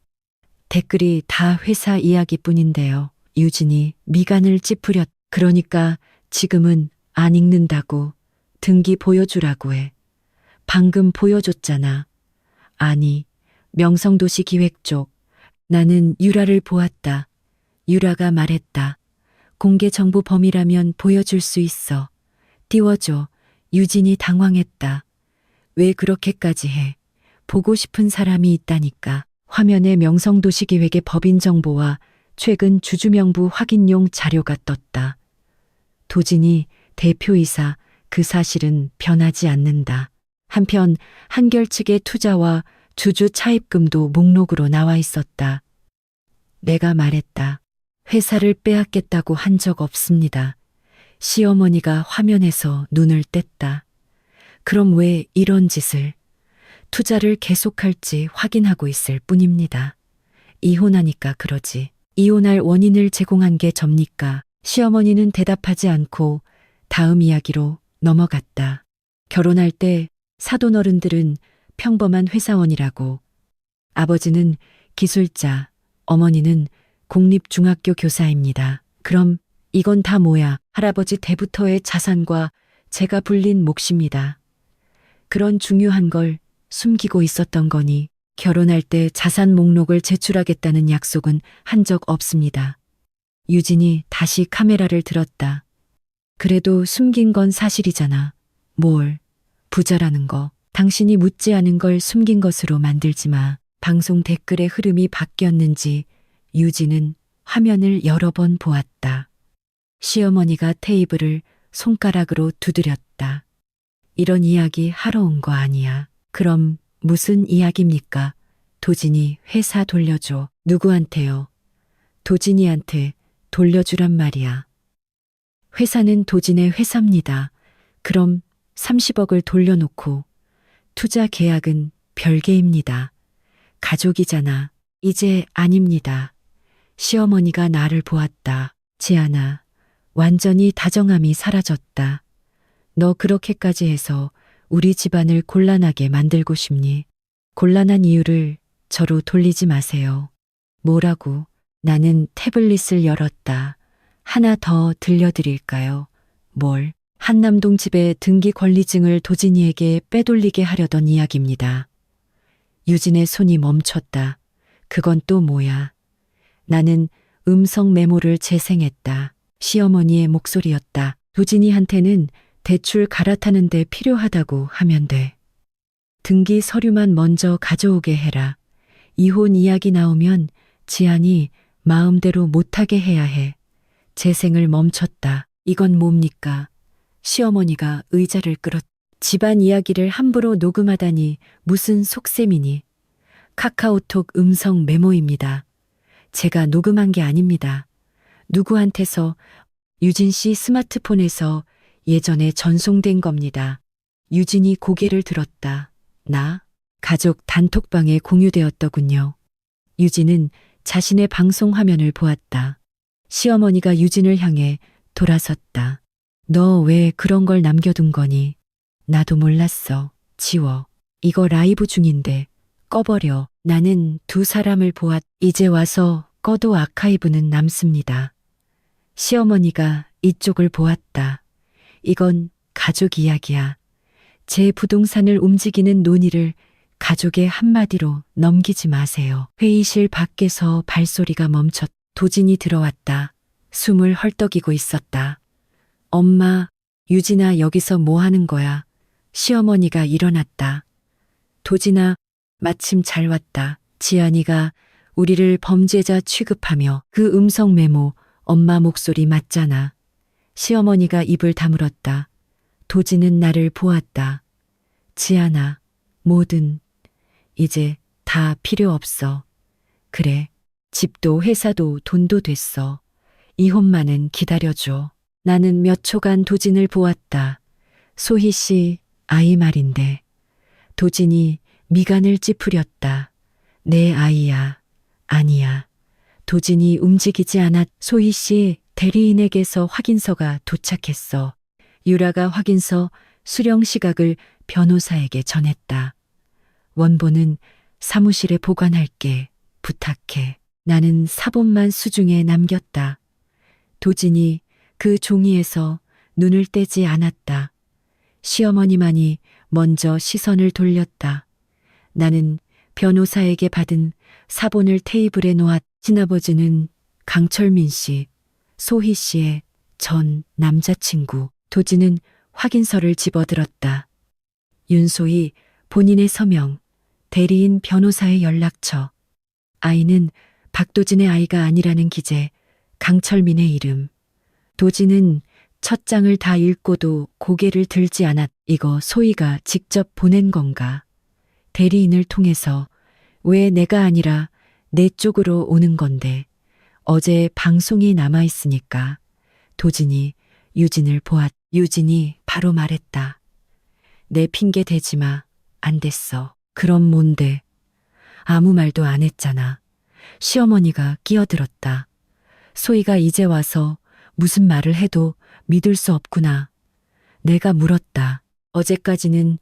댓글이 다 회사 이야기뿐인데요. 유진이 미간을 찌푸렸. 그러니까 지금은 안 읽는다고. 등기 보여주라고 해. 방금 보여줬잖아. 아니, 명성도시 기획 쪽. 나는 유라를 보았다. 유라가 말했다. 공개 정보 범위라면 보여줄 수 있어. 띄워줘. 유진이 당황했다. 왜 그렇게까지 해? 보고 싶은 사람이 있다니까. 화면에 명성도시기획의 법인 정보와 최근 주주명부 확인용 자료가 떴다. 도진이 대표이사, 그 사실은 변하지 않는다. 한편 한결 측의 투자와 주주 차입금도 목록으로 나와 있었다. 내가 말했다. 회사를 빼앗겠다고 한 적 없습니다. 시어머니가 화면에서 눈을 뗐다. 그럼 왜 이런 짓을? 투자를 계속할지 확인하고 있을 뿐입니다. 이혼하니까 그러지. 이혼할 원인을 제공한 게 접니까? 시어머니는 대답하지 않고 다음 이야기로 넘어갔다. 결혼할 때 사돈어른들은 평범한 회사원이라고. 아버지는 기술자, 어머니는 공립중학교 교사입니다. 그럼 이건 다 뭐야? 할아버지 때부터의 자산과 제가 불린 몫입니다. 그런 중요한 걸 숨기고 있었던 거니 결혼할 때 자산 목록을 제출하겠다는 약속은 한 적 없습니다. 유진이 다시 카메라를 들었다. 그래도 숨긴 건 사실이잖아. 뭘? 부자라는 거. 당신이 묻지 않은 걸 숨긴 것으로 만들지 마. 방송 댓글의 흐름이 바뀌었는지 유진은 화면을 여러 번 보았다. 시어머니가 테이블을 손가락으로 두드렸다. 이런 이야기 하러 온 거 아니야. 그럼 무슨 이야기입니까? 도진이 회사 돌려줘. 누구한테요? 도진이한테 돌려주란 말이야. 회사는 도진의 회사입니다. 그럼 30억을 돌려놓고 투자 계약은 별개입니다. 가족이잖아. 이제 아닙니다. 시어머니가 나를 보았다. 지아나, 완전히 다정함이 사라졌다. 너 그렇게까지 해서 우리 집안을 곤란하게 만들고 싶니? 곤란한 이유를 저로 돌리지 마세요. 뭐라고? 나는 태블릿을 열었다. 하나 더 들려드릴까요? 뭘? 한남동 집의 등기 권리증을 도진이에게 빼돌리게 하려던 이야기입니다. 유진의 손이 멈췄다. 그건 또 뭐야? 나는 음성 메모를 재생했다. 시어머니의 목소리였다. 도진이한테는 대출 갈아타는 데 필요하다고 하면 돼. 등기 서류만 먼저 가져오게 해라. 이혼 이야기 나오면 지안이 마음대로 못하게 해야 해. 재생을 멈췄다. 이건 뭡니까? 시어머니가 의자를 끌었. 집안 이야기를 함부로 녹음하다니 무슨 속셈이니. 카카오톡 음성 메모입니다. 제가 녹음한 게 아닙니다. 누구한테서 유진 씨 스마트폰에서 예전에 전송된 겁니다. 유진이 고개를 들었다. 나? 가족 단톡방에 공유되었더군요. 유진은 자신의 방송 화면을 보았다. 시어머니가 유진을 향해 돌아섰다. 너 왜 그런 걸 남겨둔 거니? 나도 몰랐어. 지워. 이거 라이브 중인데 꺼버려. 나는 두 사람을 보았. 이제 와서 꺼도 아카이브는 남습니다. 시어머니가 이쪽을 보았다. 이건 가족 이야기야. 제 부동산을 움직이는 논의를 가족의 한마디로 넘기지 마세요. 회의실 밖에서 발소리가 멈췄. 도진이 들어왔다. 숨을 헐떡이고 있었다. 엄마, 유진아 여기서 뭐 하는 거야? 시어머니가 일어났다. 도진아, 마침 잘 왔다. 지안이가 우리를 범죄자 취급하며 그 음성 메모 엄마 목소리 맞잖아. 시어머니가 입을 다물었다. 도진은 나를 보았다. 지안아, 뭐든 이제 다 필요 없어. 그래, 집도 회사도 돈도 됐어. 이혼만은 기다려줘. 나는 몇 초간 도진을 보았다. 소희 씨 아이 말인데. 도진이 미간을 찌푸렸다. 내 아이야. 아니야. 도진이 움직이지 않았. 소희 씨 대리인에게서 확인서가 도착했어. 유라가 확인서 수령 시각을 변호사에게 전했다. 원본은 사무실에 보관할게. 부탁해. 나는 사본만 수중에 남겼다. 도진이 그 종이에서 눈을 떼지 않았다. 시어머니만이 먼저 시선을 돌렸다. 나는 변호사에게 받은 사본을 테이블에 놓았. 친아버지는 강철민 씨, 소희 씨의 전 남자친구. 도진은 확인서를 집어들었다. 윤소희, 본인의 서명, 대리인 변호사의 연락처. 아이는 박도진의 아이가 아니라는 기재, 강철민의 이름. 도진은 첫 장을 다 읽고도 고개를 들지 않았. 이거 소희가 직접 보낸 건가? 대리인을 통해서 왜 내가 아니라 내 쪽으로 오는 건데. 어제 방송이 남아있으니까. 도진이 유진을 보았. 유진이 바로 말했다. 내 핑계 대지 마. 안 됐어. 그럼 뭔데? 아무 말도 안 했잖아. 시어머니가 끼어들었다. 소희가 이제 와서 무슨 말을 해도 믿을 수 없구나. 내가 물었다. 어제까지는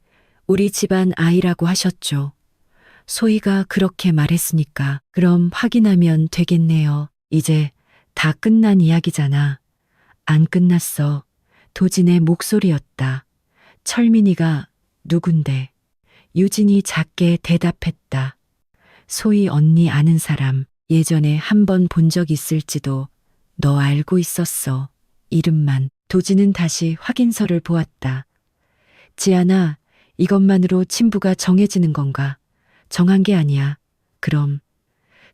우리 집안 아이라고 하셨죠. 소희가 그렇게 말했으니까 그럼 확인하면 되겠네요. 이제 다 끝난 이야기잖아. 안 끝났어. 도진의 목소리였다. 철민이가 누군데? 유진이 작게 대답했다. 소희 언니 아는 사람. 예전에 한 번 본 적 있을지도. 너 알고 있었어. 이름만. 도진은 다시 확인서를 보았다. 지안아, 이것만으로 친부가 정해지는 건가? 정한 게 아니야. 그럼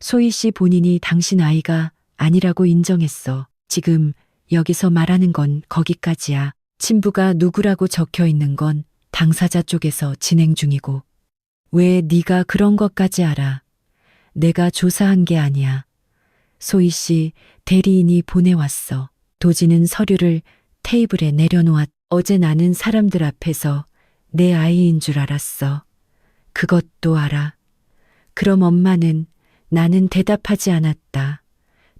소희 씨 본인이 당신 아이가 아니라고 인정했어. 지금 여기서 말하는 건 거기까지야. 친부가 누구라고 적혀 있는 건 당사자 쪽에서 진행 중이고. 왜 네가 그런 것까지 알아? 내가 조사한 게 아니야. 소희 씨 대리인이 보내왔어. 도진은 서류를 테이블에 내려놓았. 어제 나는 사람들 앞에서 내 아이인 줄 알았어. 그것도 알아. 그럼 엄마는? 나는 대답하지 않았다.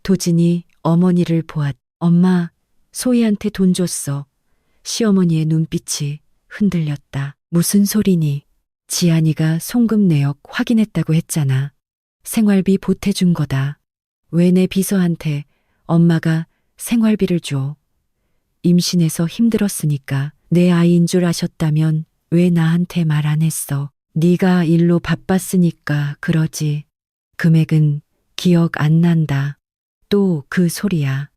도진이 어머니를 보았. 엄마, 소희한테 돈 줬어. 시어머니의 눈빛이 흔들렸다. 무슨 소리니? 지안이가 송금 내역 확인했다고 했잖아. 생활비 보태준 거다. 왜 내 비서한테 엄마가 생활비를 줘? 임신해서 힘들었으니까. 내 아이인 줄 아셨다면 왜 나한테 말 안 했어? 네가 일로 바빴으니까 그러지. 금액은 기억 안 난다. 또 그 소리야.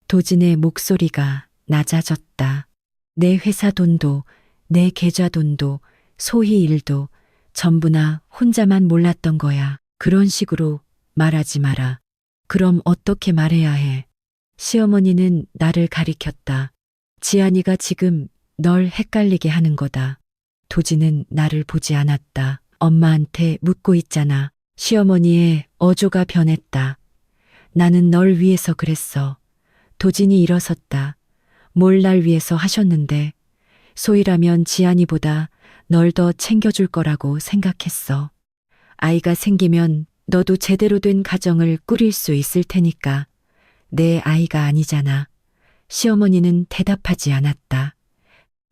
도진의 목소리가 낮아졌다. 내 회사 돈도 내 계좌 돈도 소희 일도 전부나 혼자만 몰랐던 거야. 그런 식으로 말하지 마라. 그럼 어떻게 말해야 해? 시어머니는 나를 가리켰다. 지안이가 지금 널 헷갈리게 하는 거다. 도지는 나를 보지 않았다. 엄마한테 묻고 있잖아. 시어머니의 어조가 변했다. 나는 널 위해서 그랬어. 도진이 일어섰다. 뭘 날 위해서 하셨는데 소희라면 지안이보다 널 더 챙겨줄 거라고 생각했어. 아이가 생기면 너도 제대로 된 가정을 꾸릴 수 있을 테니까. 내 아이가 아니잖아. 시어머니는 대답하지 않았다.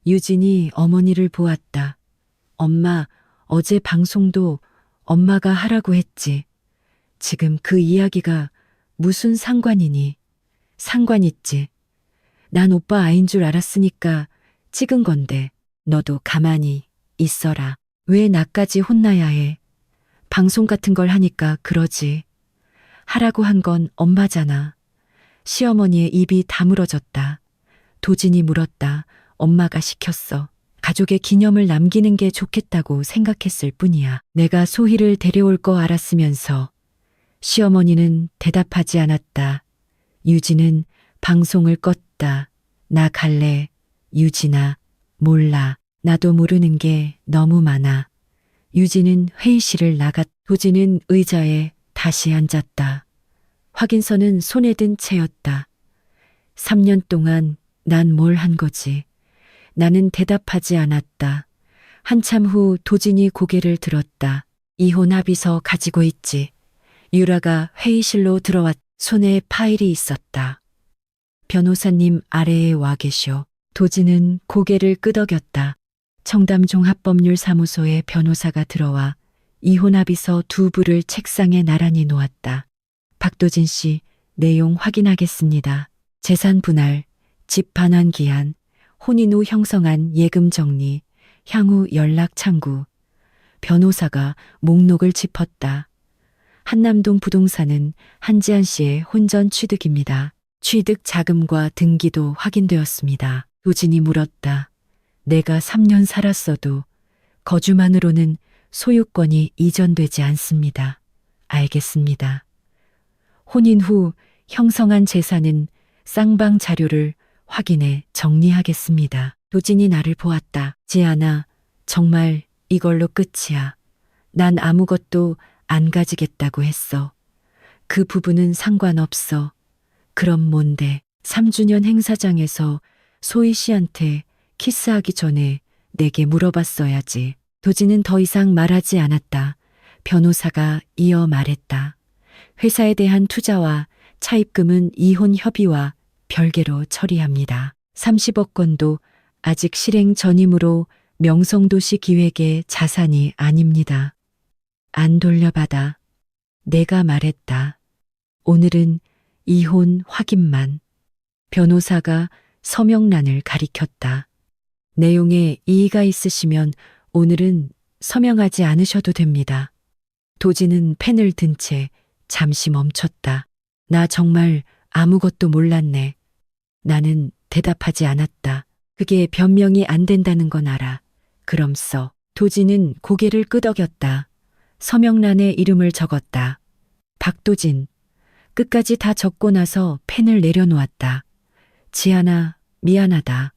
유진이 어머니를 보았다. 엄마, 어제 방송도 엄마가 하라고 했지. 지금 그 이야기가 무슨 상관이니? 상관 있지. 난 오빠 아인 줄 알았으니까 찍은 건데 너도 가만히 있어라. 왜 나까지 혼나야 해? 방송 같은 걸 하니까 그러지. 하라고 한 건 엄마잖아. 시어머니의 입이 다물어졌다. 도진이 물었다. 엄마가 시켰어. 가족의 기념을 남기는 게 좋겠다고 생각했을 뿐이야. 내가 소희를 데려올 거 알았으면서. 시어머니는 대답하지 않았다. 유진은 방송을 껐다. 나 갈래. 유진아, 몰라. 나도 모르는 게 너무 많아. 유진은 회의실을 나갔. 도진은 의자에 다시 앉았다. 확인서는 손에 든 채였다. 3년 동안 난 뭘 한 거지? 나는 대답하지 않았다. 한참 후 도진이 고개를 들었다. 이혼 합의서 가지고 있지. 유라가 회의실로 들어왔. 손에 파일이 있었다. 변호사님 아래에 와 계셔. 도진은 고개를 끄덕였다. 청담종합법률사무소의 변호사가 들어와 이혼 합의서 두 부를 책상에 나란히 놓았다. 박도진 씨, 내용 확인하겠습니다. 재산 분할, 집 반환 기한, 혼인 후 형성한 예금 정리, 향후 연락 창구. 변호사가 목록을 짚었다. 한남동 부동산은 한지한 씨의 혼전 취득입니다. 취득 자금과 등기도 확인되었습니다. 도진이 물었다. 내가 3년 살았어도 거주만으로는 소유권이 이전되지 않습니다. 알겠습니다. 혼인 후 형성한 재산은 쌍방 자료를 확인해 정리하겠습니다. 도진이 나를 보았다. 지안아, 정말 이걸로 끝이야. 난 아무것도 안 가지겠다고 했어. 그 부분은 상관없어. 그럼 뭔데? 3주년 행사장에서 소희 씨한테 키스하기 전에 내게 물어봤어야지. 도진은 더 이상 말하지 않았다. 변호사가 이어 말했다. 회사에 대한 투자와 차입금은 이혼 협의와 별개로 처리합니다. 30억 원도 아직 실행 전이므로 명성도시 기획의 자산이 아닙니다. 안 돌려받아. 내가 말했다. 오늘은 이혼 확인만. 변호사가 서명란을 가리켰다. 내용에 이의가 있으시면 오늘은 서명하지 않으셔도 됩니다. 도진은 펜을 든 채 잠시 멈췄다. 나 정말 아무것도 몰랐네. 나는 대답하지 않았다. 그게 변명이 안 된다는 건 알아. 그럼 써. 도진은 고개를 끄덕였다. 서명란에 이름을 적었다. 박도진. 끝까지 다 적고 나서 펜을 내려놓았다. 지안아, 미안하다.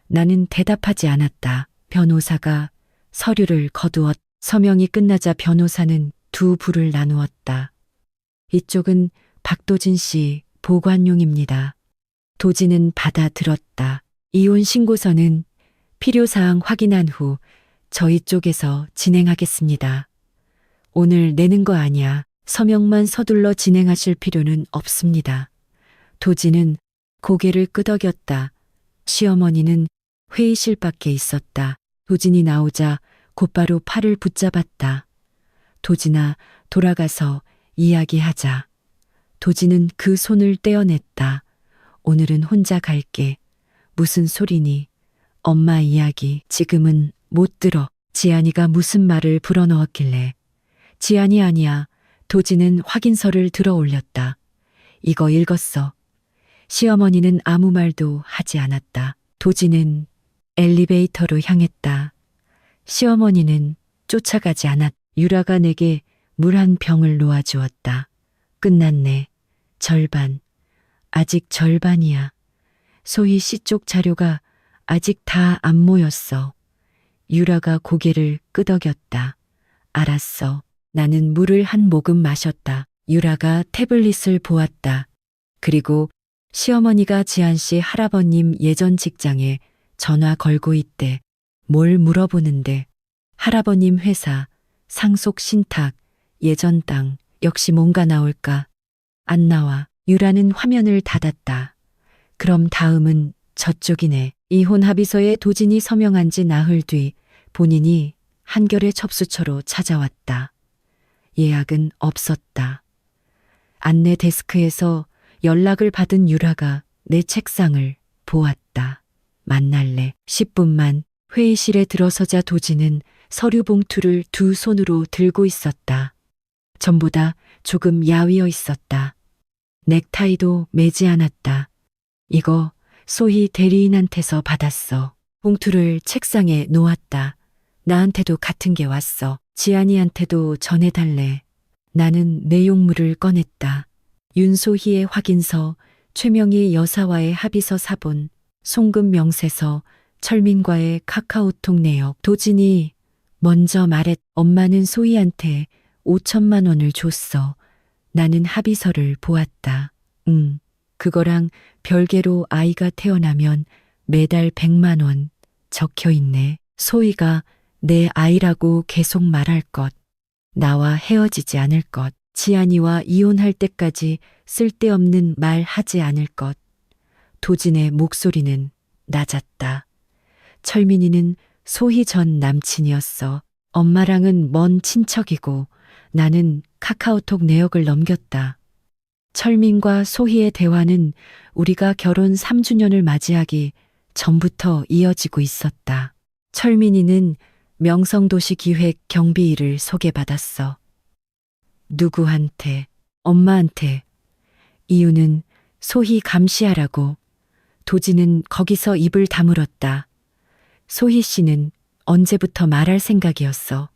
나는 대답하지 않았다. 변호사가 서류를 거두었. 서명이 끝나자 변호사는 두 부를 나누었다. 이쪽은 박도진 씨 보관용입니다. 도진은 받아들었다. 이혼 신고서는 필요사항 확인한 후 저희 쪽에서 진행하겠습니다. 오늘 내는 거 아니야. 서명만 서둘러 진행하실 필요는 없습니다. 도진은 고개를 끄덕였다. 시어머니는 회의실 밖에 있었다. 도진이 나오자 곧바로 팔을 붙잡았다. 도진아, 돌아가서 이야기하자. 도진은 그 손을 떼어냈다. 오늘은 혼자 갈게. 무슨 소리니? 엄마 이야기 지금은 못 들어. 지안이가 무슨 말을 불어넣었길래. 지안이 아니야. 도진은 확인서를 들어 올렸다. 이거 읽었어. 시어머니는 아무 말도 하지 않았다. 도진은 엘리베이터로 향했다. 시어머니는 쫓아가지 않았. 유라가 내게 물 한 병을 놓아주었다. 끝났네. 절반. 아직 절반이야. 소희 씨 쪽 자료가 아직 다 안 모였어. 유라가 고개를 끄덕였다. 알았어. 나는 물을 한 모금 마셨다. 유라가 태블릿을 보았다. 그리고 시어머니가 지한 씨 할아버님 예전 직장에 전화 걸고 있대. 뭘 물어보는데. 할아버님 회사, 상속 신탁, 예전 땅, 역시 뭔가 나올까? 안 나와. 유라는 화면을 닫았다. 그럼 다음은 저쪽이네. 이혼 합의서에 도진이 서명한 지 나흘 뒤 본인이 한결의 접수처로 찾아왔다. 예약은 없었다. 안내 데스크에서 연락을 받은 유라가 내 책상을 보았다. 만날래. 10분만. 회의실에 들어서자 도진은 서류 봉투를 두 손으로 들고 있었다. 전보다 조금 야위어 있었다. 넥타이도 매지 않았다. 이거 소희 대리인한테서 받았어. 봉투를 책상에 놓았다. 나한테도 같은 게 왔어. 지안이한테도 전해달래. 나는 내용물을 꺼냈다. 윤소희의 확인서, 최명희 여사와의 합의서 사본, 송금 명세서, 철민과의 카카오톡 내역. 도진이 먼저 말했. 엄마는 소희한테 5천만 원을 줬어. 나는 합의서를 보았다. 그거랑 별개로 아이가 태어나면 매달 100만 원 적혀 있네. 소희가 내 아이라고 계속 말할 것. 나와 헤어지지 않을 것. 지안이와 이혼할 때까지 쓸데없는 말 하지 않을 것. 도진의 목소리는 낮았다. 철민이는 소희 전 남친이었어. 엄마랑은 먼 친척이고 나는 카카오톡 내역을 넘겼다. 철민과 소희의 대화는 우리가 결혼 3주년을 맞이하기 전부터 이어지고 있었다. 철민이는 명성도시기획 경비 일을 소개받았어. 누구한테? 엄마한테. 이유는 소희 감시하라고. 도진은 거기서 입을 다물었다. 소희 씨는 언제부터 말할 생각이었어.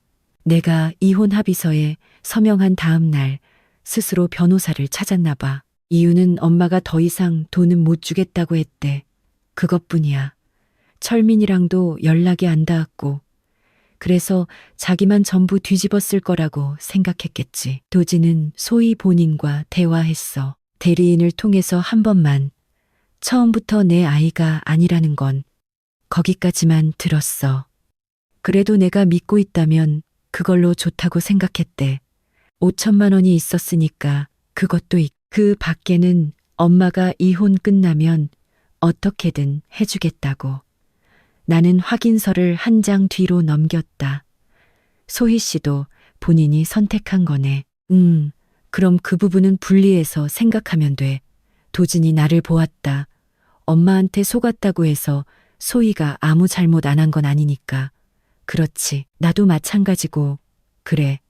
내가 이혼 합의서에 서명한 다음 날 스스로 변호사를 찾았나 봐. 이유는 엄마가 더 이상 돈은 못 주겠다고 했대. 그것뿐이야. 철민이랑도 연락이 안 닿았고. 그래서 자기만 전부 뒤집었을 거라고 생각했겠지. 도진은 소희 본인과 대화했어. 대리인을 통해서 한 번만. 처음부터 내 아이가 아니라는 건 거기까지만 들었어. 그래도 내가 믿고 있다면 그걸로 좋다고 생각했대. 5천만 원이 있었으니까 그것도 그 밖에는 엄마가 이혼 끝나면 어떻게든 해주겠다고. 나는 확인서를 한 장 뒤로 넘겼다. 소희 씨도 본인이 선택한 거네. 그럼 그 부분은 분리해서 생각하면 돼. 도진이 나를 보았다. 엄마한테 속았다고 해서 소희가 아무 잘못 안 한 건 아니니까. 그렇지. 나도 마찬가지고. 그래.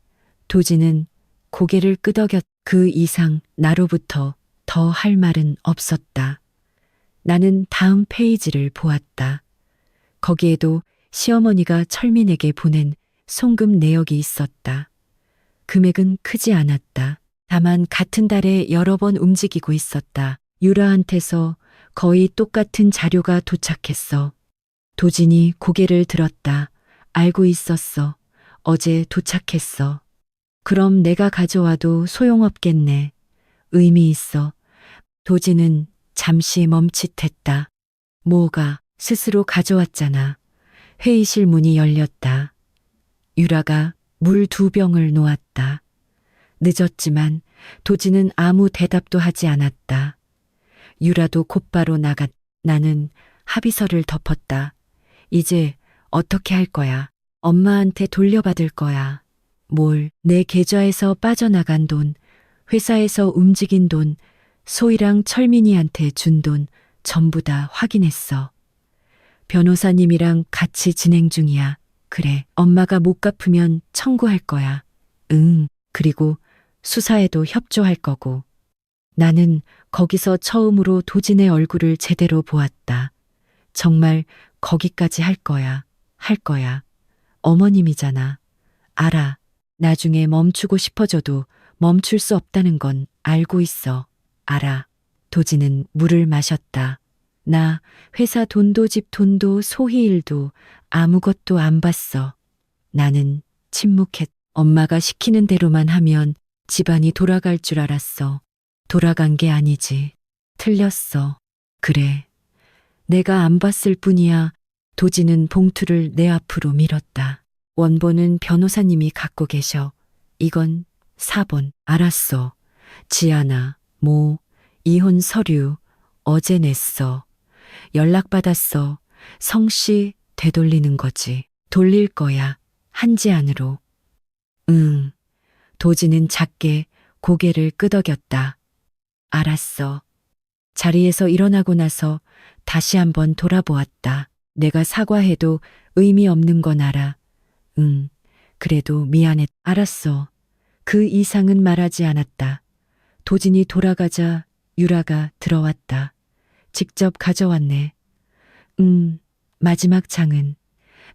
도진은 고개를 끄덕였. 그 이상 나로부터 더 할 말은 없었다. 나는 다음 페이지를 보았다. 거기에도 시어머니가 철민에게 보낸 송금 내역이 있었다. 금액은 크지 않았다. 다만 같은 달에 여러 번 움직이고 있었다. 유라한테서 거의 똑같은 자료가 도착했어. 도진이 고개를 들었다. 알고 있었어. 어제 도착했어. 그럼 내가 가져와도 소용없겠네. 의미 있어. 도진은 잠시 멈칫했다. 뭐가? 스스로 가져왔잖아. 회의실 문이 열렸다. 유라가 물 2병을 놓았다. 늦었지만 도진은 아무 대답도 하지 않았다. 유라도 곧바로 나갔. 나는 합의서를 덮었다. 이제 어떻게 할 거야? 엄마한테 돌려받을 거야. 뭘? 내 계좌에서 빠져나간 돈, 회사에서 움직인 돈, 소희랑 철민이한테 준 돈 전부 다 확인했어. 변호사님이랑 같이 진행 중이야. 그래, 엄마가 못 갚으면 청구할 거야. 응, 그리고 수사에도 협조할 거고. 나는 거기서 처음으로 도진의 얼굴을 제대로 보았다. 정말 거기까지 할 거야. 할 거야. 어머님이잖아. 알아. 나중에 멈추고 싶어져도 멈출 수 없다는 건 알고 있어. 알아. 도지는 물을 마셨다. 나 회사 돈도 집 돈도 소희 일도 아무것도 안 봤어. 나는 침묵했. 엄마가 시키는 대로만 하면 집안이 돌아갈 줄 알았어. 돌아간 게 아니지. 틀렸어. 그래. 내가 안 봤을 뿐이야. 도지는 봉투를 내 앞으로 밀었다. 원본은 변호사님이 갖고 계셔. 이건 사본. 알았어. 지아나, 이혼 서류 어제 냈어. 연락받았어. 성씨 되돌리는 거지. 돌릴 거야. 한지 안으로. 응. 도지는 작게 고개를 끄덕였다. 알았어. 자리에서 일어나고 나서 다시 한번 돌아보았다. 내가 사과해도 의미 없는 건 알아. 응. 그래도 미안해. 알았어. 그 이상은 말하지 않았다. 도진이 돌아가자 유라가 들어왔다. 직접 가져왔네. 마지막 장은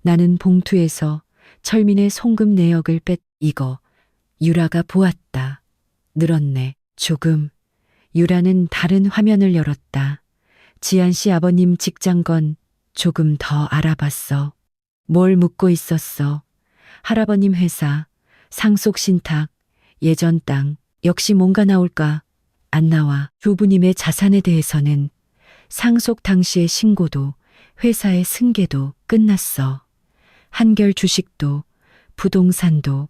나는 봉투에서 철민의 송금 내역을 이거 유라가 보았다. 늘었네. 조금. 유라는 다른 화면을 열었다. 지한 씨 아버님 직장건 조금 더 알아봤어. 뭘 묻고 있었어. 할아버님 회사, 상속 신탁, 예전 땅, 역시 뭔가 나올까? 안 나와. 주부님의 자산에 대해서는 상속 당시의 신고도 회사의 승계도 끝났어. 한결 주식도 부동산도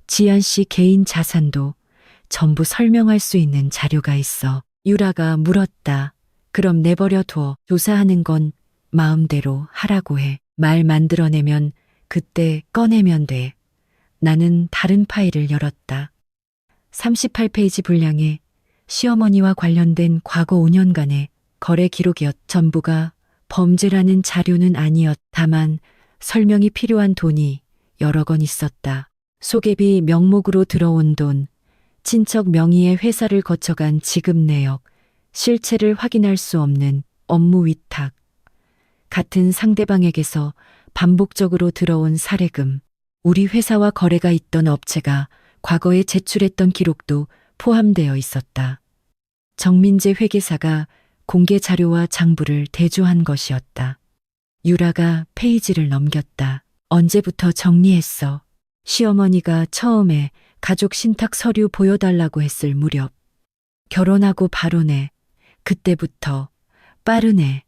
지한 씨 개인 자산도 전부 설명할 수 있는 자료가 있어. 유라가 물었다. 그럼 내버려 둬. 조사하는 건 마음대로 하라고 해. 말 만들어내면 그때 꺼내면 돼. 나는 다른 파일을 열었다. 38페이지 분량에 시어머니와 관련된 과거 5년간의 거래 기록이었. 전부가 범죄라는 자료는 아니었. 다만 설명이 필요한 돈이 여러 건 있었다. 소개비 명목으로 들어온 돈, 친척 명의의 회사를 거쳐간 지급 내역, 실체를 확인할 수 없는 업무 위탁, 같은 상대방에게서 반복적으로 들어온 사례금, 우리 회사와 거래가 있던 업체가 과거에 제출했던 기록도 포함되어 있었다. 정민재 회계사가 공개 자료와 장부를 대조한 것이었다. 유라가 페이지를 넘겼다. 언제부터 정리했어? 시어머니가 처음에 가족 신탁 서류 보여달라고 했을 무렵. 결혼하고 바로네. 그때부터. 빠르네.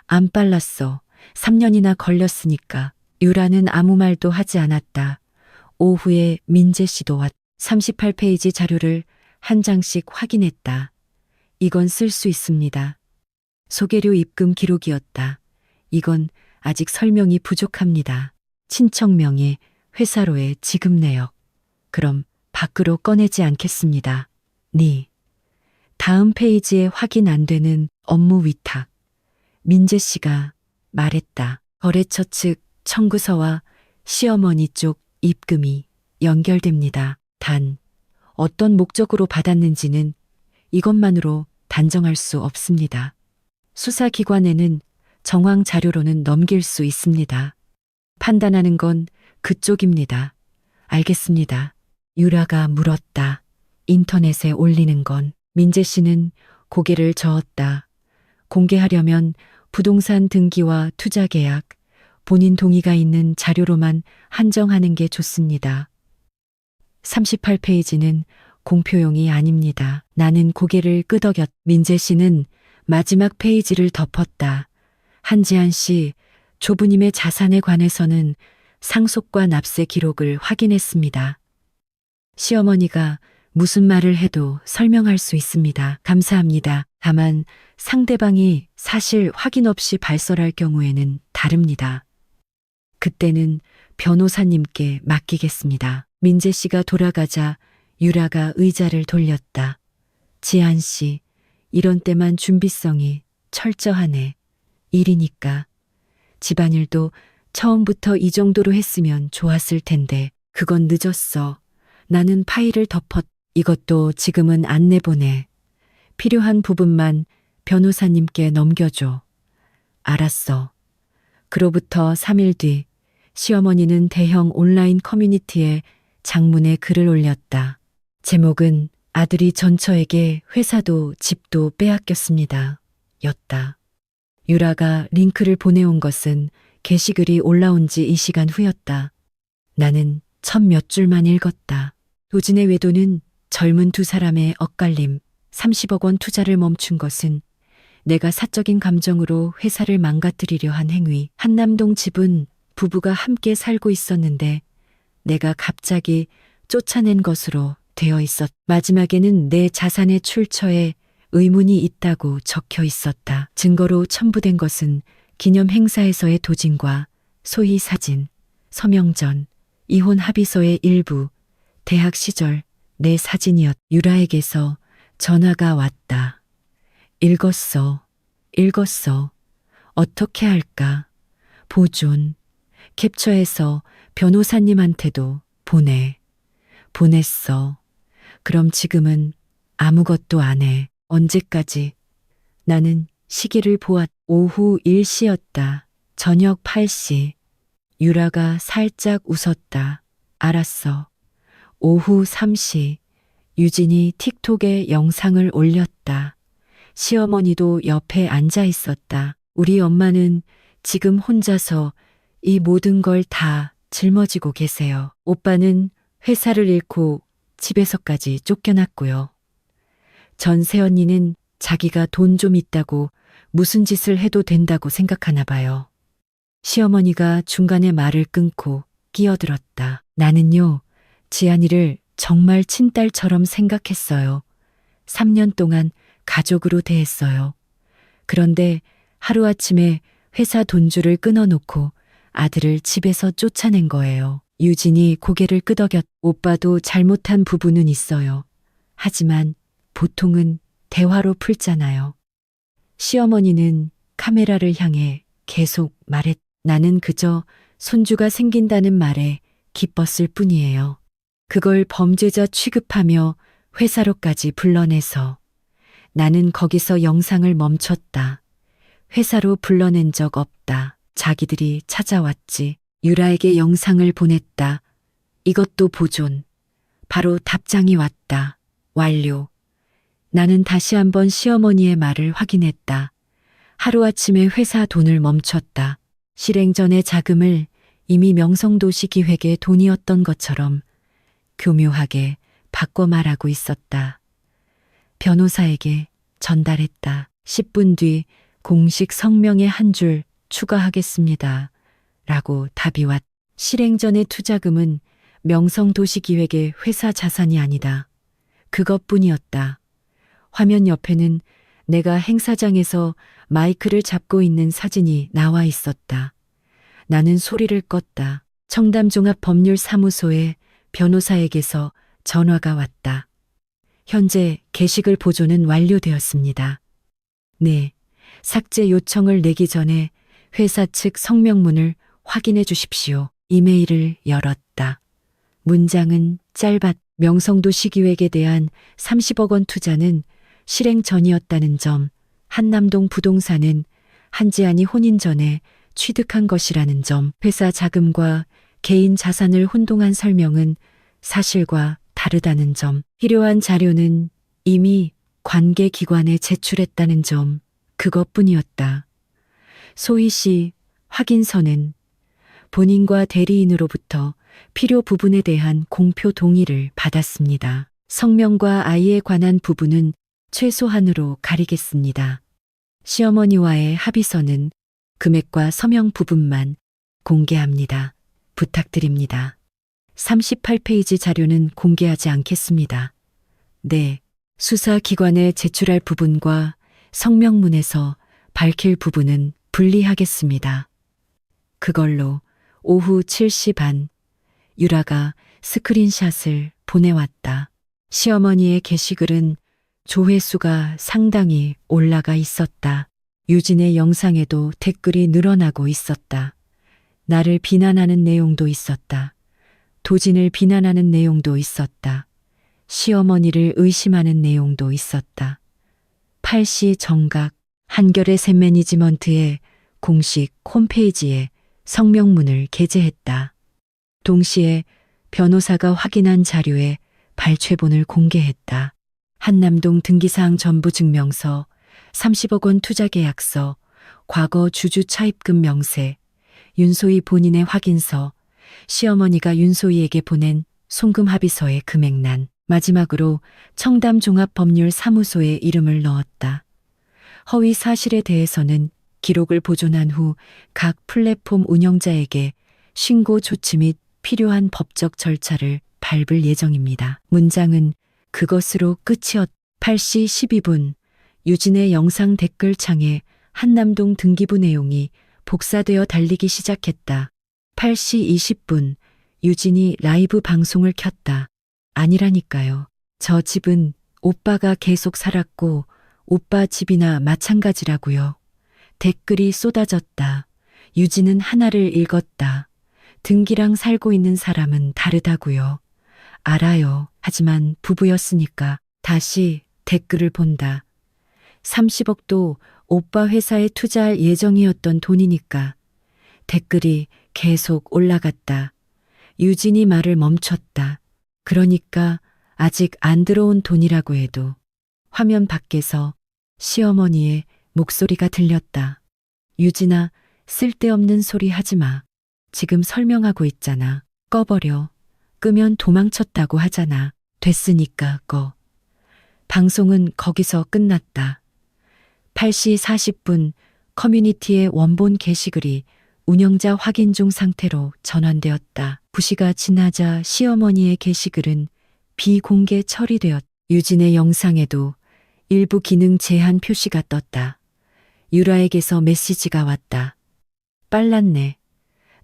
안 빨랐어. 3년이나 걸렸으니까. 유라는 아무 말도 하지 않았다. 오후에 민재 씨도 38페이지 자료를 한 장씩 확인했다. 이건 쓸 수 있습니다. 소개료 입금 기록이었다. 이건 아직 설명이 부족합니다. 친척 명의 회사로의 지급 내역. 그럼 밖으로 꺼내지 않겠습니다. 다음 페이지에 확인 안 되는 업무 위탁. 민재 씨가 말했다. 거래처 측 청구서와 시어머니 쪽 입금이 연결됩니다. 단, 어떤 목적으로 받았는지는 이것만으로 단정할 수 없습니다. 수사기관에는 정황 자료로는 넘길 수 있습니다. 판단하는 건 그쪽입니다. 알겠습니다. 유라가 물었다. 인터넷에 올리는 건. 민재 씨는 고개를 저었다. 공개하려면 부동산 등기와 투자 계약, 본인 동의가 있는 자료로만 한정하는 게 좋습니다. 38페이지는 공표용이 아닙니다. 나는 고개를 끄덕였. 민재 씨는 마지막 페이지를 덮었다. 한지한 씨, 조부님의 자산에 관해서는 상속과 납세 기록을 확인했습니다. 시어머니가 무슨 말을 해도 설명할 수 있습니다. 감사합니다. 다만 상대방이 사실 확인 없이 발설할 경우에는 다릅니다. 그때는 변호사님께 맡기겠습니다. 민재 씨가 돌아가자 유라가 의자를 돌렸다. 지한 씨, 이런 때만 준비성이 철저하네. 일이니까. 집안일도 처음부터 이 정도로 했으면 좋았을 텐데 그건 늦었어. 나는 파일을 이것도 지금은 안 내보내. 필요한 부분만 변호사님께 넘겨줘. 알았어. 그로부터 3일 뒤 시어머니는 대형 온라인 커뮤니티에 장문에 글을 올렸다. 제목은 아들이 전처에게 회사도 집도 빼앗겼습니다. 였다. 유라가 링크를 보내온 것은 게시글이 올라온 지 이 시간 후였다. 나는 첫 몇 줄만 읽었다. 도진의 외도는 젊은 두 사람의 엇갈림, 30억 원 투자를 멈춘 것은 내가 사적인 감정으로 회사를 망가뜨리려 한 행위. 한남동 집은 부부가 함께 살고 있었는데 내가 갑자기 쫓아낸 것으로 되어 있었. 마지막에는 내 자산의 출처에 의문이 있다고 적혀 있었다. 증거로 첨부된 것은 기념 행사에서의 도진과 소희 사진, 서명전, 이혼 합의서의 일부, 대학 시절 내 사진이었. 유라에게서 전화가 왔다. 읽었어. 어떻게 할까? 보존. 캡처해서 변호사님한테도 보냈어. 그럼 지금은 아무것도 안 해. 언제까지? 나는 시계를 보았. 오후 1시였다. 저녁 8시. 유라가 살짝 웃었다. 알았어. 오후 3시. 유진이 틱톡에 영상을 올렸다. 시어머니도 옆에 앉아 있었다. 우리 엄마는 지금 혼자서 이 모든 걸 다 짊어지고 계세요. 오빠는 회사를 잃고 집에서까지 쫓겨났고요. 전세 언니는 자기가 돈 좀 있다고 무슨 짓을 해도 된다고 생각하나 봐요. 시어머니가 중간에 말을 끊고 끼어들었다. 나는요, 지안이를 정말 친딸처럼 생각했어요. 3년 동안 가족으로 대했어요. 그런데 하루아침에 회사 돈줄을 끊어놓고 아들을 집에서 쫓아낸 거예요. 유진이 고개를 끄덕였. 오빠도 잘못한 부분은 있어요. 하지만 보통은 대화로 풀잖아요. 시어머니는 카메라를 향해 계속 말했. 나는 그저 손주가 생긴다는 말에 기뻤을 뿐이에요. 그걸 범죄자 취급하며 회사로까지 불러내서 나는 거기서 영상을 멈췄다. 회사로 불러낸 적 없다. 자기들이 찾아왔지. 유라에게 영상을 보냈다. 이것도 보존. 바로 답장이 왔다. 완료. 나는 다시 한번 시어머니의 말을 확인했다. 하루아침에 회사 돈을 멈췄다. 실행 전의 자금을 이미 명성도시기획의 돈이었던 것처럼 교묘하게 바꿔 말하고 있었다. 변호사에게 전달했다. 10분 뒤 공식 성명에 한 줄 추가하겠습니다. 라고 답이 왔. 실행 전의 투자금은 명성도시기획의 회사 자산이 아니다. 그것뿐이었다. 화면 옆에는 내가 행사장에서 마이크를 잡고 있는 사진이 나와 있었다. 나는 소리를 껐다. 청담종합법률사무소의 변호사에게서 전화가 왔다. 현재 게시글 보존은 완료되었습니다. 네, 삭제 요청을 내기 전에 회사 측 성명문을 확인해 주십시오. 이메일을 열었다. 문장은 짧았. 명성도시기획에 대한 30억 원 투자는 실행 전이었다는 점, 한남동 부동산은 한지안이 혼인 전에 취득한 것이라는 점, 회사 자금과 개인 자산을 혼동한 설명은 사실과 다르다는 점, 필요한 자료는 이미 관계기관에 제출했다는 점, 그것뿐이었다. 소희 씨 확인서는 본인과 대리인으로부터 필요 부분에 대한 공표 동의를 받았습니다. 성명과 아이에 관한 부분은 최소한으로 가리겠습니다. 시어머니와의 합의서는 금액과 서명 부분만 공개합니다. 부탁드립니다. 38페이지 자료는 공개하지 않겠습니다. 네, 수사기관에 제출할 부분과 성명문에서 밝힐 부분은 분리하겠습니다. 그걸로 오후 7시 반 유라가 스크린샷을 보내왔다. 시어머니의 게시글은 조회수가 상당히 올라가 있었다. 유진의 영상에도 댓글이 늘어나고 있었다. 나를 비난하는 내용도 있었다. 도진을 비난하는 내용도 있었다. 시어머니를 의심하는 내용도 있었다. 8시 정각 한겨레 새 매니지먼트의 공식 홈페이지에 성명문을 게재했다. 동시에 변호사가 확인한 자료에 발췌본을 공개했다. 한남동 등기사항 전부 증명서, 30억 원 투자계약서, 과거 주주 차입금 명세, 윤소희 본인의 확인서, 시어머니가 윤소희에게 보낸 송금 합의서의 금액란, 마지막으로 청담종합법률사무소에 이름을 넣었다. 허위 사실에 대해서는 기록을 보존한 후 각 플랫폼 운영자에게 신고 조치 및 필요한 법적 절차를 밟을 예정입니다. 문장은 그것으로 끝이었다. 8시 12분 유진의 영상 댓글창에 한남동 등기부 내용이 복사되어 달리기 시작했다. 8시 20분 유진이 라이브 방송을 켰다. 아니라니까요. 저 집은 오빠가 계속 살았고 오빠 집이나 마찬가지라고요. 댓글이 쏟아졌다. 유진은 하나를 읽었다. 등기랑 살고 있는 사람은 다르다고요. 알아요. 하지만 부부였으니까. 다시 댓글을 본다. 30억도 오빠 회사에 투자할 예정이었던 돈이니까. 댓글이 계속 올라갔다. 유진이 말을 멈췄다. 그러니까 아직 안 들어온 돈이라고 해도. 화면 밖에서 시어머니의 목소리가 들렸다. 유진아, 쓸데없는 소리 하지 마. 지금 설명하고 있잖아. 꺼버려. 끄면 도망쳤다고 하잖아. 됐으니까 꺼. 방송은 거기서 끝났다. 8시 40분 커뮤니티의 원본 게시글이 운영자 확인 중 상태로 전환되었다. 9시가 지나자 시어머니의 게시글은 비공개 처리되었다. 유진의 영상에도 일부 기능 제한 표시가 떴다. 유라에게서 메시지가 왔다. 빨랐네.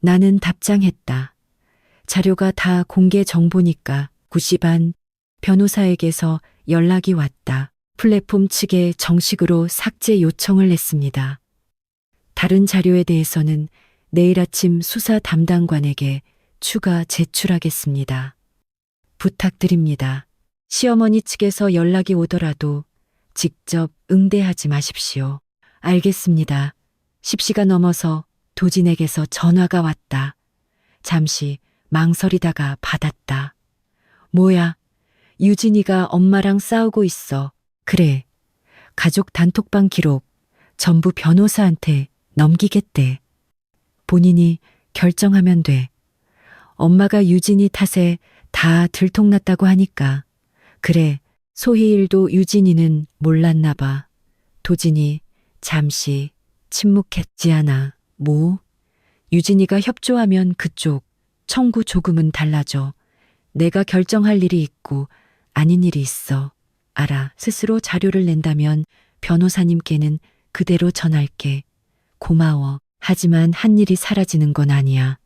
나는 답장했다. 자료가 다 공개 정보니까. 9시 반 변호사에게서 연락이 왔다. 플랫폼 측에 정식으로 삭제 요청을 했습니다. 다른 자료에 대해서는 내일 아침 수사 담당관에게 추가 제출하겠습니다. 부탁드립니다. 시어머니 측에서 연락이 오더라도 직접 응대하지 마십시오. 알겠습니다. 10시가 넘어서 도진에게서 전화가 왔다. 잠시 망설이다가 받았다. 뭐야? 유진이가 엄마랑 싸우고 있어. 그래. 가족 단톡방 기록 전부 변호사한테 넘기겠대. 본인이 결정하면 돼. 엄마가 유진이 탓에 다 들통났다고 하니까. 그래. 소희일도 유진이는 몰랐나 봐. 도진이 잠시 침묵했지 않아. 뭐? 유진이가 협조하면 그쪽 청구 조금은 달라져. 내가 결정할 일이 있고 아닌 일이 있어. 알아. 스스로 자료를 낸다면 변호사님께는 그대로 전할게. 고마워. 하지만 한 일이 사라지는 건 아니야.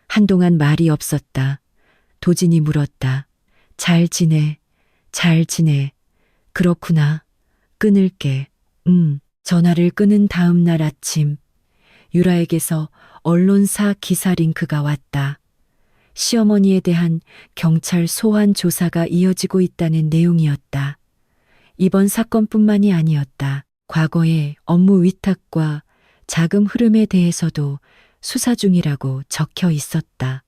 한동안 말이 없었다. 도진이 물었다. 잘 지내. 잘 지내. 그렇구나. 끊을게. 전화를 끊은 다음 날 아침 유라에게서 언론사 기사 링크가 왔다. 시어머니에 대한 경찰 소환 조사가 이어지고 있다는 내용이었다. 이번 사건뿐만이 아니었다. 과거의 업무 위탁과 자금 흐름에 대해서도 수사 중이라고 적혀 있었다.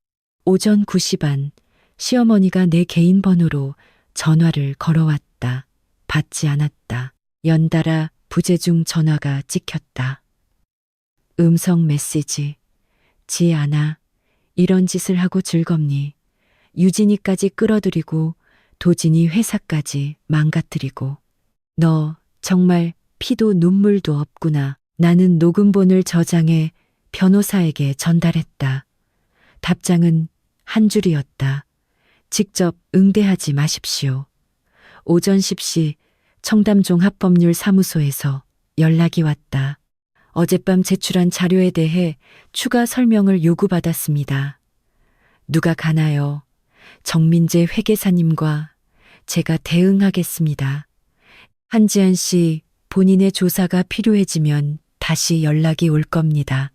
오전 9시 반 시어머니가 내 개인 번호로 전화를 걸어왔다. 받지 않았다. 연달아 부재중 전화가 찍혔다. 음성 메시지. 지아나, 이런 짓을 하고 즐겁니? 유진이까지 끌어들이고 도진이 회사까지 망가뜨리고. 너 정말 피도 눈물도 없구나. 나는 녹음본을 저장해 변호사에게 전달했다. 답장은 한 줄이었다. 직접 응대하지 마십시오. 오전 10시 청담종합법률사무소에서 연락이 왔다. 어젯밤 제출한 자료에 대해 추가 설명을 요구받았습니다. 누가 가나요? 정민재 회계사님과 제가 대응하겠습니다. 한지한 씨 본인의 조사가 필요해지면 다시 연락이 올 겁니다.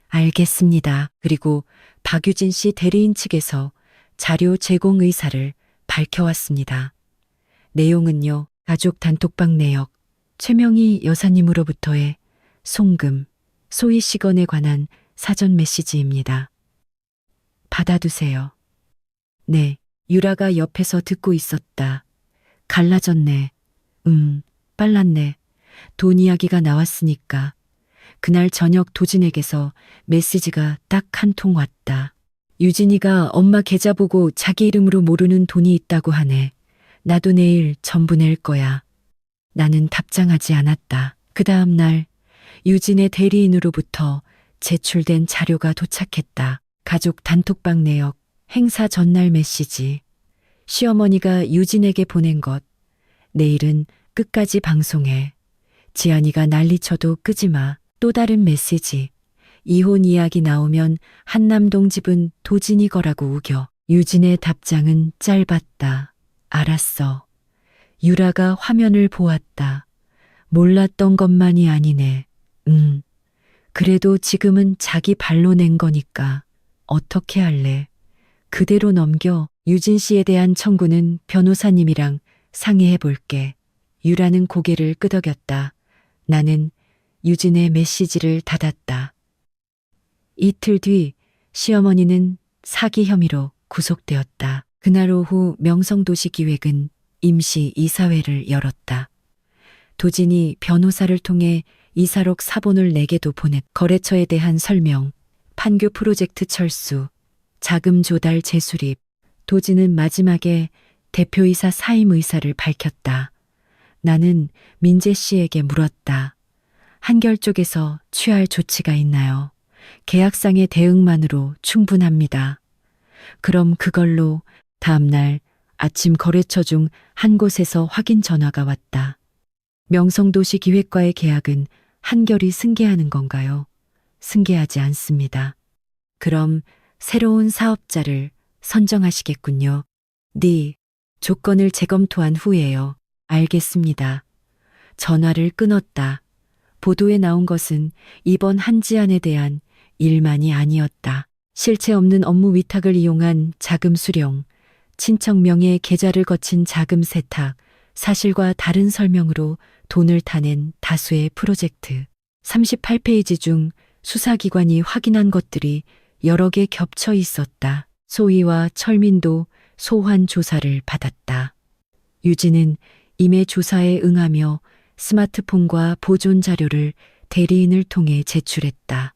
알겠습니다. 그리고 박유진 씨 대리인 측에서 자료 제공 의사를 밝혀왔습니다. 내용은요. 가족 단톡방 내역, 최명희 여사님으로부터의 송금, 소희 시건에 관한 사전 메시지입니다. 받아두세요. 네, 유라가 옆에서 듣고 있었다. 갈라졌네. 빨랐네. 돈 이야기가 나왔으니까. 그날 저녁 도진에게서 메시지가 딱 한 통 왔다. 유진이가 엄마 계좌 보고 자기 이름으로 모르는 돈이 있다고 하네. 나도 내일 전부 낼 거야. 나는 답장하지 않았다. 그 다음 날 유진의 대리인으로부터 제출된 자료가 도착했다. 가족 단톡방 내역, 행사 전날 메시지, 시어머니가 유진에게 보낸 것, 내일은 끝까지 방송해. 지안이가 난리쳐도 끄지 마. 또 다른 메시지. 이혼 이야기 나오면 한남동 집은 도진이 거라고 우겨. 유진의 답장은 짧았다. 알았어. 유라가 화면을 보았다. 몰랐던 것만이 아니네. 그래도 지금은 자기 발로 낸 거니까. 어떻게 할래? 그대로 넘겨. 유진 씨에 대한 청구는 변호사님이랑 상의해 볼게. 유라는 고개를 끄덕였다. 나는 유진의 메시지를 닫았다. 이틀 뒤 시어머니는 사기 혐의로 구속되었다. 그날 오후 명성도시기획은 임시 이사회를 열었다. 도진이 변호사를 통해 이사록 사본을 내게도 보냈. 거래처에 대한 설명, 판교 프로젝트 철수, 자금 조달 재수립. 도진은 마지막에 대표이사 사임 의사를 밝혔다. 나는 민재 씨에게 물었다. 한결 쪽에서 취할 조치가 있나요? 계약상의 대응만으로 충분합니다. 그럼 그걸로. 다음 날 아침 거래처 중 한 곳에서 확인 전화가 왔다. 명성도시 기획과의 계약은 한결이 승계하는 건가요? 승계하지 않습니다. 그럼 새로운 사업자를 선정하시겠군요. 네, 조건을 재검토한 후에요. 알겠습니다. 전화를 끊었다. 보도에 나온 것은 이번 한지안에 대한 일만이 아니었다. 실체 없는 업무 위탁을 이용한 자금 수령, 친척 명의의 계좌를 거친 자금 세탁, 사실과 다른 설명으로 돈을 타낸 다수의 프로젝트. 38페이지 중 수사기관이 확인한 것들이 여러 개 겹쳐 있었다. 소희와 철민도 소환 조사를 받았다. 유진은 임의 조사에 응하며 스마트폰과 보존 자료를 대리인을 통해 제출했다.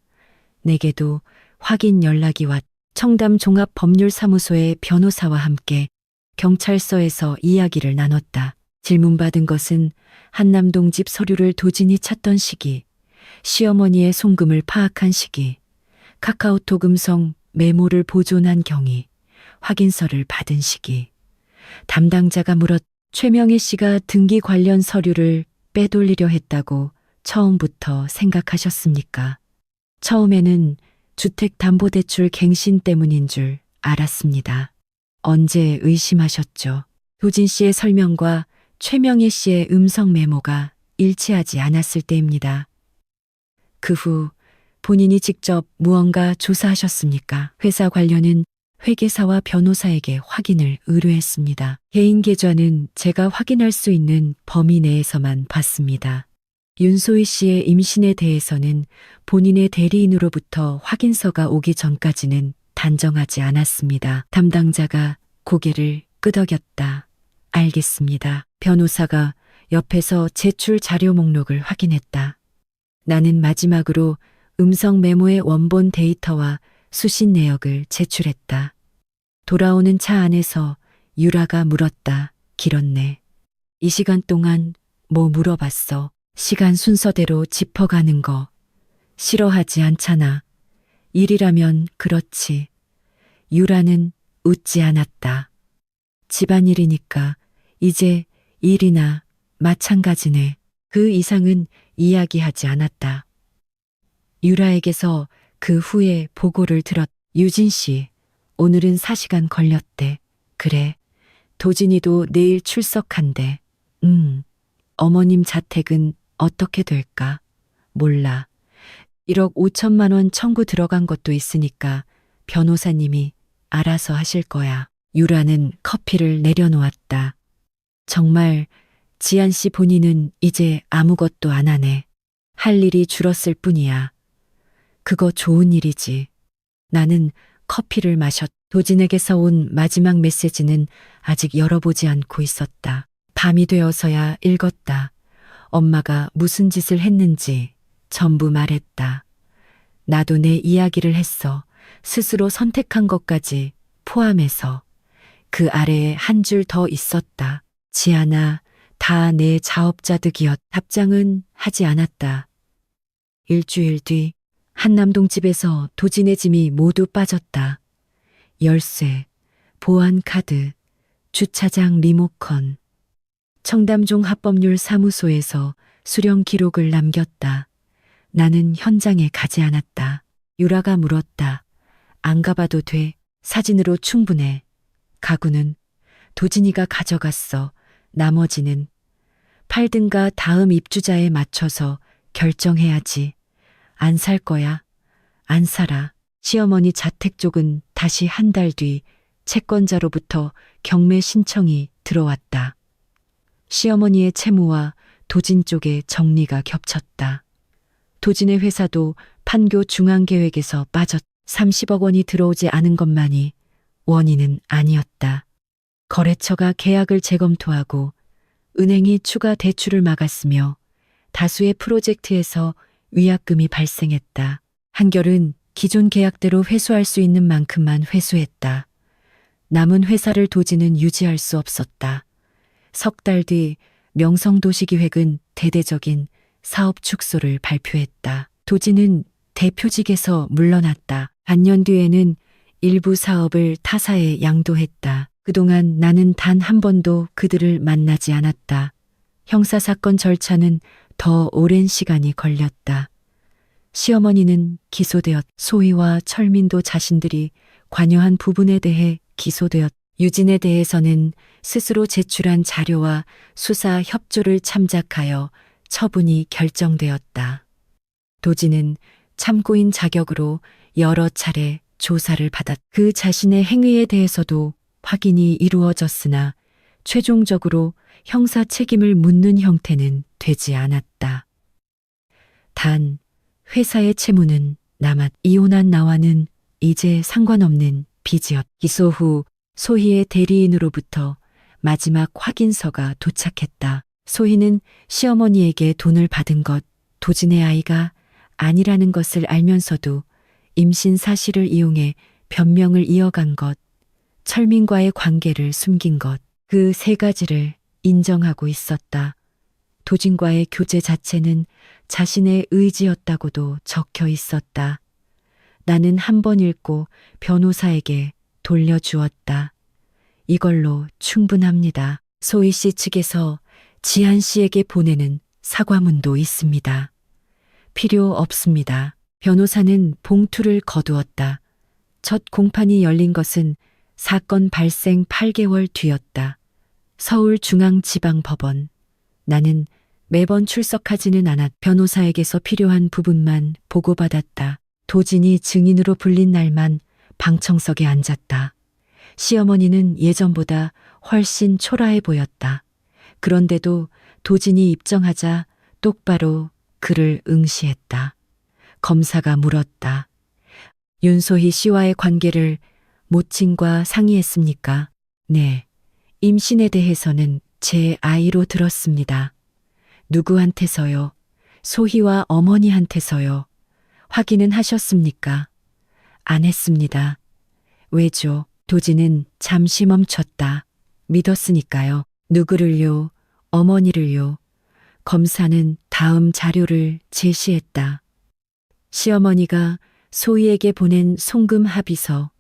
내게도 확인 연락이 왔다. 청담 종합법률사무소의 변호사와 함께 경찰서에서 이야기를 나눴다. 질문받은 것은 한남동 집 서류를 도진이 찾던 시기, 시어머니의 송금을 파악한 시기, 카카오톡 음성 메모를 보존한 경위, 확인서를 받은 시기. 담당자가 물었. 최명희 씨가 등기 관련 서류를 빼돌리려 했다고 처음부터 생각하셨습니까? 처음에는 주택담보대출 갱신 때문인 줄 알았습니다. 언제 의심하셨죠? 도진 씨의 설명과 최명희 씨의 음성 메모가 일치하지 않았을 때입니다. 그 후 본인이 직접 무언가 조사하셨습니까? 회사 관련은 회계사와 변호사에게 확인을 의뢰했습니다. 개인 계좌는 제가 확인할 수 있는 범위 내에서만 봤습니다. 윤소희 씨의 임신에 대해서는 본인의 대리인으로부터 확인서가 오기 전까지는 단정하지 않았습니다. 담당자가 고개를 끄덕였다. 알겠습니다. 변호사가 옆에서 제출 자료 목록을 확인했다. 나는 마지막으로 음성 메모의 원본 데이터와 수신 내역을 제출했다. 돌아오는 차 안에서 유라가 물었다. 길었네. 이 시간 동안 뭐 물어봤어? 시간 순서대로 짚어가는 거. 싫어하지 않잖아. 일이라면 그렇지. 유라는 웃지 않았다. 집안일이니까 이제 일이나 마찬가지네. 그 이상은 이야기하지 않았다. 유라에게서 그 후에 보고를 들었. 유진 씨, 오늘은 4시간 걸렸대. 그래. 도진이도 내일 출석한대. 어머님 자택은 어떻게 될까? 몰라. 1억 5천만 원 청구 들어간 것도 있으니까 변호사님이 알아서 하실 거야. 유라는 커피를 내려놓았다. 정말 지안 씨 본인은 이제 아무것도 안 하네. 할 일이 줄었을 뿐이야. 그거 좋은 일이지. 나는 커피를 마셨. 도진에게서 온 마지막 메시지는 아직 열어보지 않고 있었다. 밤이 되어서야 읽었다. 엄마가 무슨 짓을 했는지 전부 말했다. 나도 내 이야기를 했어. 스스로 선택한 것까지 포함해서. 그 아래에 한 줄 더 있었다. 지아나, 다 내 자업자득이었. 답장은 하지 않았다. 일주일 뒤 한남동 집에서 도진의 짐이 모두 빠졌다. 열쇠, 보안카드, 주차장 리모컨. 청담종 합법률 사무소에서 수령 기록을 남겼다. 나는 현장에 가지 않았다. 유라가 물었다. 안 가봐도 돼. 사진으로 충분해. 가구는 도진이가 가져갔어. 나머지는 팔든가 다음 입주자에 맞춰서 결정해야지. 안 살 거야. 안 살아. 시어머니 자택 쪽은 다시 한 달 뒤 채권자로부터 경매 신청이 들어왔다. 시어머니의 채무와 도진 쪽의 정리가 겹쳤다. 도진의 회사도 판교 중앙계획에서 빠졌. 30억 원이 들어오지 않은 것만이 원인은 아니었다. 거래처가 계약을 재검토하고 은행이 추가 대출을 막았으며 다수의 프로젝트에서 위약금이 발생했다. 한결은 기존 계약대로 회수할 수 있는 만큼만 회수했다. 남은 회사를 도지는 유지할 수 없었다. 석 달 뒤 명성도시기획은 대대적인 사업 축소를 발표했다. 도지는 대표직에서 물러났다. 반년 뒤에는 일부 사업을 타사에 양도했다. 그동안 나는 단 한 번도 그들을 만나지 않았다. 형사사건 절차는 더 오랜 시간이 걸렸다. 시어머니는 기소되었. 소희와 철민도 자신들이 관여한 부분에 대해 기소되었. 유진에 대해서는 스스로 제출한 자료와 수사 협조를 참작하여 처분이 결정되었다. 도지는 참고인 자격으로 여러 차례 조사를 받았. 그 자신의 행위에 대해서도 확인이 이루어졌으나 최종적으로 형사 책임을 묻는 형태는 되지 않았다. 단 회사의 채무는 남았. 이혼한 나와는 이제 상관없는 빚이었. 기소 후 소희의 대리인으로부터 마지막 확인서가 도착했다. 소희는 시어머니에게 돈을 받은 것, 도진의 아이가 아니라는 것을 알면서도 임신 사실을 이용해 변명을 이어간 것, 철민과의 관계를 숨긴 것, 그 세 가지를 인정하고 있었다. 도진과의 교제 자체는 자신의 의지였다고도 적혀 있었다. 나는 한 번 읽고 변호사에게 돌려주었다. 이걸로 충분합니다. 소희 씨 측에서 지한 씨에게 보내는 사과문도 있습니다. 필요 없습니다. 변호사는 봉투를 거두었다. 첫 공판이 열린 것은 사건 발생 8개월 뒤였다. 서울중앙지방법원. 나는 매번 출석하지는 않았. 변호사에게서 필요한 부분만 보고받았다. 도진이 증인으로 불린 날만 방청석에 앉았다. 시어머니는 예전보다 훨씬 초라해 보였다. 그런데도 도진이 입정하자 똑바로 그를 응시했다. 검사가 물었다. 윤소희 씨와의 관계를 모친과 상의했습니까? 네. 임신에 대해서는 제 아이로 들었습니다. 누구한테서요? 소희와 어머니한테서요. 확인은 하셨습니까? 안 했습니다. 왜죠? 도진은 잠시 멈췄다. 믿었으니까요. 누구를요? 어머니를요? 검사는 다음 자료를 제시했다. 시어머니가 소희에게 보낸 송금 합의서,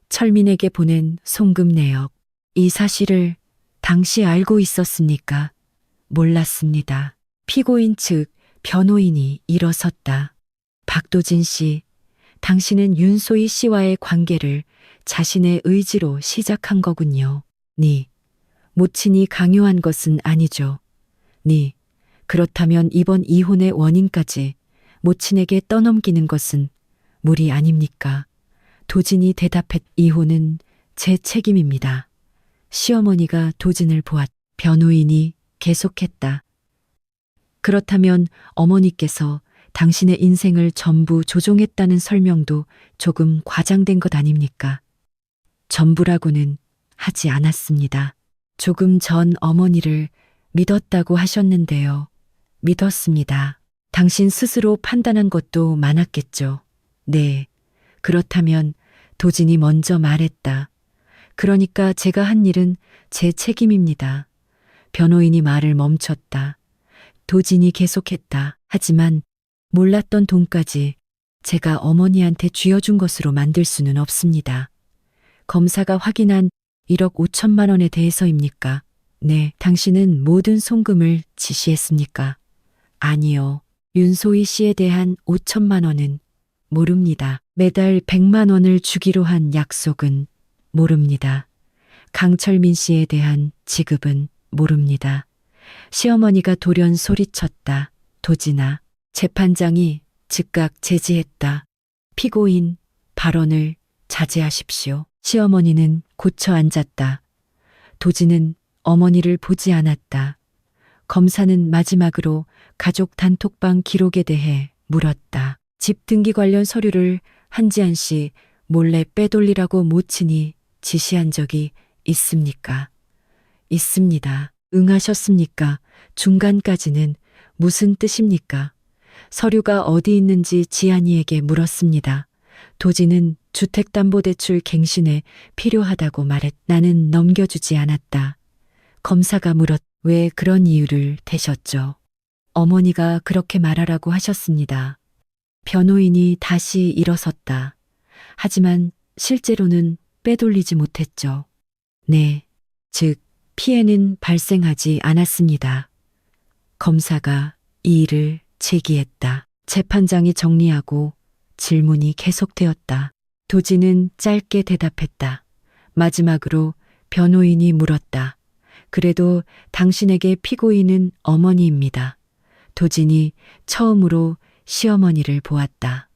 철민에게 보낸 송금 내역. 이 사실을 당시 알고 있었습니까? 몰랐습니다. 피고인 측 변호인이 일어섰다. 박도진 씨, 당신은 윤소희 씨와의 관계를 자신의 의지로 시작한 거군요. 네. 모친이 강요한 것은 아니죠. 네. 그렇다면 이번 이혼의 원인까지 모친에게 떠넘기는 것은 무리 아닙니까? 도진이 대답했. 이혼은 제 책임입니다. 시어머니가 도진을 보았. 변호인이 계속했다. 그렇다면 어머니께서 당신의 인생을 전부 조종했다는 설명도 조금 과장된 것 아닙니까? 전부라고는 하지 않았습니다. 조금 전 어머니를 믿었다고 하셨는데요. 믿었습니다. 당신 스스로 판단한 것도 많았겠죠. 네. 그렇다면 도진이 먼저 말했다. 그러니까 제가 한 일은 제 책임입니다. 변호인이 말을 멈췄다. 도진이 계속했다. 하지만 몰랐던 돈까지 제가 어머니한테 쥐어준 것으로 만들 수는 없습니다. 검사가 확인한 1억 5천만 원에 대해서입니까? 네, 당신은 모든 송금을 지시했습니까? 아니요. 윤소희 씨에 대한 5천만 원은 모릅니다. 매달 100만 원을 주기로 한 약속은 모릅니다. 강철민 씨에 대한 지급은 모릅니다. 시어머니가 돌연 소리쳤다. 도진아. 재판장이 즉각 제지했다. 피고인 발언을 자제하십시오. 시어머니는 고쳐 앉았다. 도진은 어머니를 보지 않았다. 검사는 마지막으로 가족 단톡방 기록에 대해 물었다. 집 등기 관련 서류를 한지안 씨 몰래 빼돌리라고 모친이 지시한 적이 있습니까? 있습니다. 응하셨습니까? 중간까지는 무슨 뜻입니까? 서류가 어디 있는지 지안이에게 물었습니다. 도진은 주택담보대출 갱신에 필요하다고 말했. 나는 넘겨주지 않았다. 검사가 물었. 왜 그런 이유를 대셨죠? 어머니가 그렇게 말하라고 하셨습니다. 변호인이 다시 일어섰다. 하지만 실제로는 빼돌리지 못했죠. 네, 즉 피해는 발생하지 않았습니다. 검사가 이 일을 제기했다. 재판장이 정리하고 질문이 계속되었다. 도진은 짧게 대답했다. 마지막으로 변호인이 물었다. 그래도 당신에게 피고인은 어머니입니다. 도진이 처음으로 시어머니를 보았다.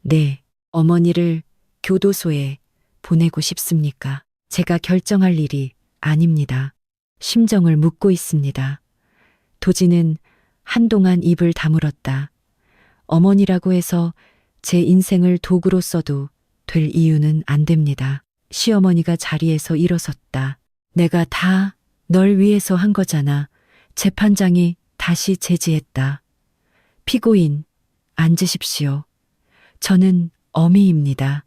네, 어머니를 교도소에 보내고 싶습니까? 제가 결정할 일이 아닙니다. 심정을 묻고 있습니다. 도진은 한동안 입을 다물었다. 어머니라고 해서 제 인생을 도구로 써도 될 이유는 안 됩니다. 시어머니가 자리에서 일어섰다. 내가 다 널 위해서 한 거잖아. 재판장이 다시 제지했다. 피고인, 앉으십시오. 저는 어미입니다.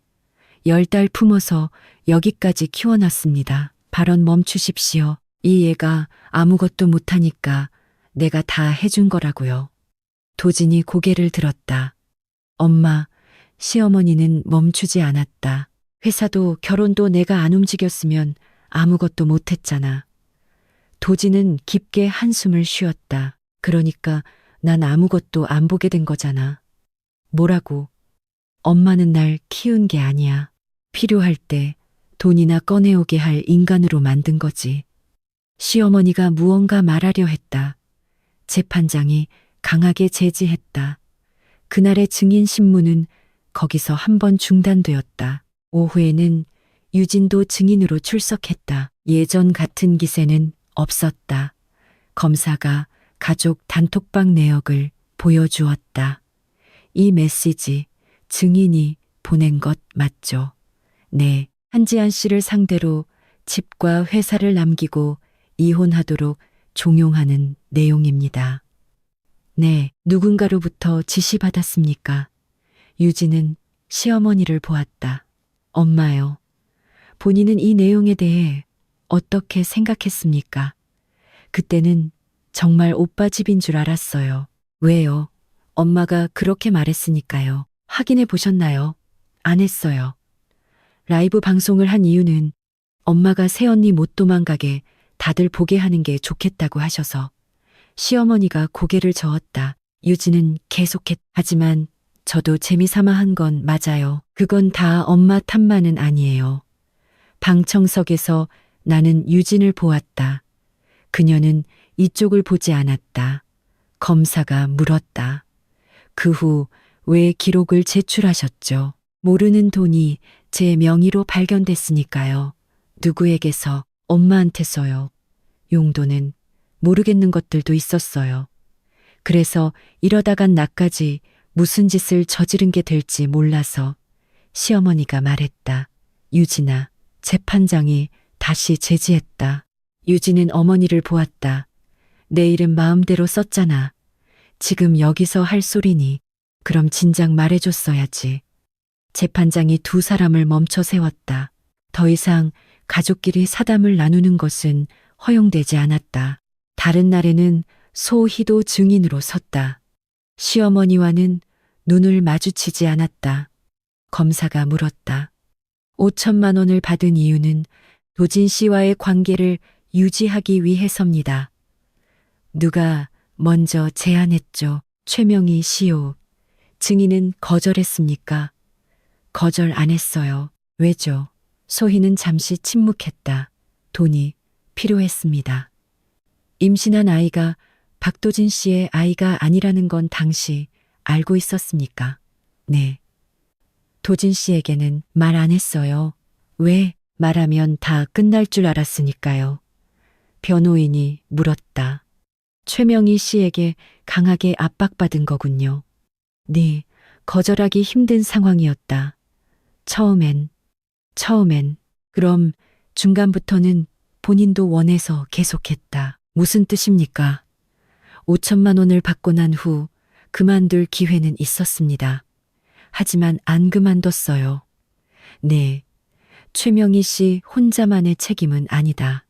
10달 품어서 여기까지 키워놨습니다. 발언 멈추십시오. 이 애가 아무것도 못하니까 내가 다 해준 거라고요. 도진이 고개를 들었다. 엄마, 시어머니는 멈추지 않았다. 회사도 결혼도 내가 안 움직였으면 아무것도 못했잖아. 도진은 깊게 한숨을 쉬었다. 그러니까 난 아무것도 안 보게 된 거잖아. 뭐라고? 엄마는 날 키운 게 아니야. 필요할 때 돈이나 꺼내오게 할 인간으로 만든 거지. 시어머니가 무언가 말하려 했다. 재판장이 강하게 제지했다. 그날의 증인 신문은 거기서 한번 중단되었다. 오후에는 유진도 증인으로 출석했다. 예전 같은 기세는 없었다. 검사가 가족 단톡방 내역을 보여주었다. 이 메시지 증인이 보낸 것 맞죠? 네, 한지안 씨를 상대로 집과 회사를 남기고 이혼하도록 종용하는 내용입니다. 네, 누군가로부터 지시받았습니까? 유진은 시어머니를 보았다. 엄마요. 본인은 이 내용에 대해 어떻게 생각했습니까? 그때는 정말 오빠 집인 줄 알았어요. 왜요? 엄마가 그렇게 말했으니까요. 확인해 보셨나요? 안 했어요. 라이브 방송을 한 이유는 엄마가 새언니 못 도망가게 다들 보게 하는 게 좋겠다고 하셔서. 시어머니가 고개를 저었다. 유진은 계속했. 하지만 저도 재미삼아 한 건 맞아요. 그건 다 엄마 탓만은 아니에요. 방청석에서 나는 유진을 보았다. 그녀는 이쪽을 보지 않았다. 검사가 물었다. 그 후 왜 기록을 제출하셨죠? 모르는 돈이 제 명의로 발견됐으니까요. 누구에게서? 엄마한테서요. 용도는 모르겠는 것들도 있었어요. 그래서 이러다간 나까지 무슨 짓을 저지른 게 될지 몰라서 시어머니가 말했다. 유진아, 재판장이 다시 제지했다. 유진은 어머니를 보았다. 내 이름 마음대로 썼잖아. 지금 여기서 할 소리니 그럼 진작 말해줬어야지. 재판장이 두 사람을 멈춰 세웠다. 더 이상 가족끼리 사담을 나누는 것은 허용되지 않았다. 다른 날에는 소희도 증인으로 섰다. 시어머니와는 눈을 마주치지 않았다. 검사가 물었다. 5천만 원을 받은 이유는 도진 씨와의 관계를 유지하기 위해서입니다. 누가 먼저 제안했죠? 최명희 씨요. 증인은 거절했습니까? 거절 안 했어요. 왜죠? 소희는 잠시 침묵했다. 돈이 필요했습니다. 임신한 아이가 박도진 씨의 아이가 아니라는 건 당시 알고 있었습니까? 네. 도진 씨에게는 말 안 했어요. 왜? 말하면 다 끝날 줄 알았으니까요. 변호인이 물었다. 최명희 씨에게 강하게 압박받은 거군요. 네, 거절하기 힘든 상황이었다. 처음엔. 그럼 중간부터는 본인도 원해서 계속했다. 무슨 뜻입니까? 5천만 원을 받고 난 후 그만둘 기회는 있었습니다. 하지만 안 그만뒀어요. 네, 최명희 씨 혼자만의 책임은 아니다.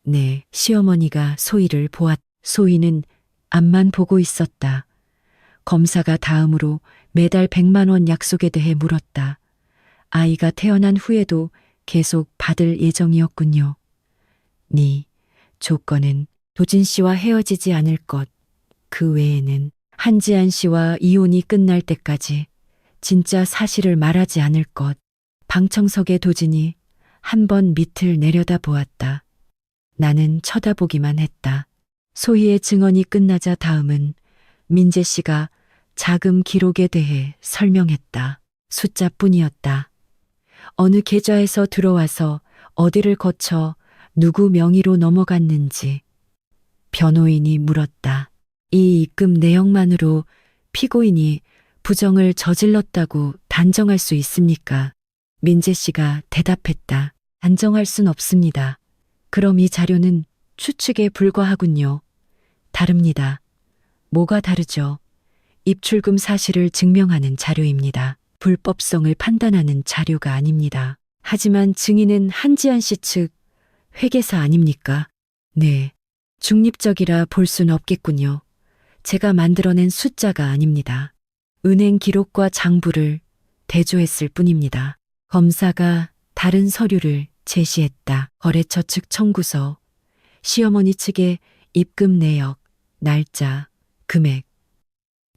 네, 시어머니가 소희를 보았. 소희는 앞만 보고 있었다. 검사가 다음으로 매달 100만 원 약속에 대해 물었다. 아이가 태어난 후에도 계속 받을 예정이었군요. 네, 조건은 도진 씨와 헤어지지 않을 것. 그 외에는 한지안 씨와 이혼이 끝날 때까지 진짜 사실을 말하지 않을 것. 방청석의 도진이 한 번 밑을 내려다 보았다. 나는 쳐다보기만 했다. 소희의 증언이 끝나자 다음은 민재 씨가 자금 기록에 대해 설명했다. 숫자뿐이었다. 어느 계좌에서 들어와서 어디를 거쳐 누구 명의로 넘어갔는지. 변호인이 물었다. 이 입금 내역만으로 피고인이 부정을 저질렀다고 단정할 수 있습니까? 민재 씨가 대답했다. 단정할 순 없습니다. 그럼 이 자료는 추측에 불과하군요. 다릅니다. 뭐가 다르죠? 입출금 사실을 증명하는 자료입니다. 불법성을 판단하는 자료가 아닙니다. 하지만 증인은 한지안 씨 측 회계사 아닙니까? 네. 중립적이라 볼 순 없겠군요. 제가 만들어낸 숫자가 아닙니다. 은행 기록과 장부를 대조했을 뿐입니다. 검사가 다른 서류를 제시했다. 거래처 측 청구서, 시어머니 측의 입금 내역, 날짜, 금액.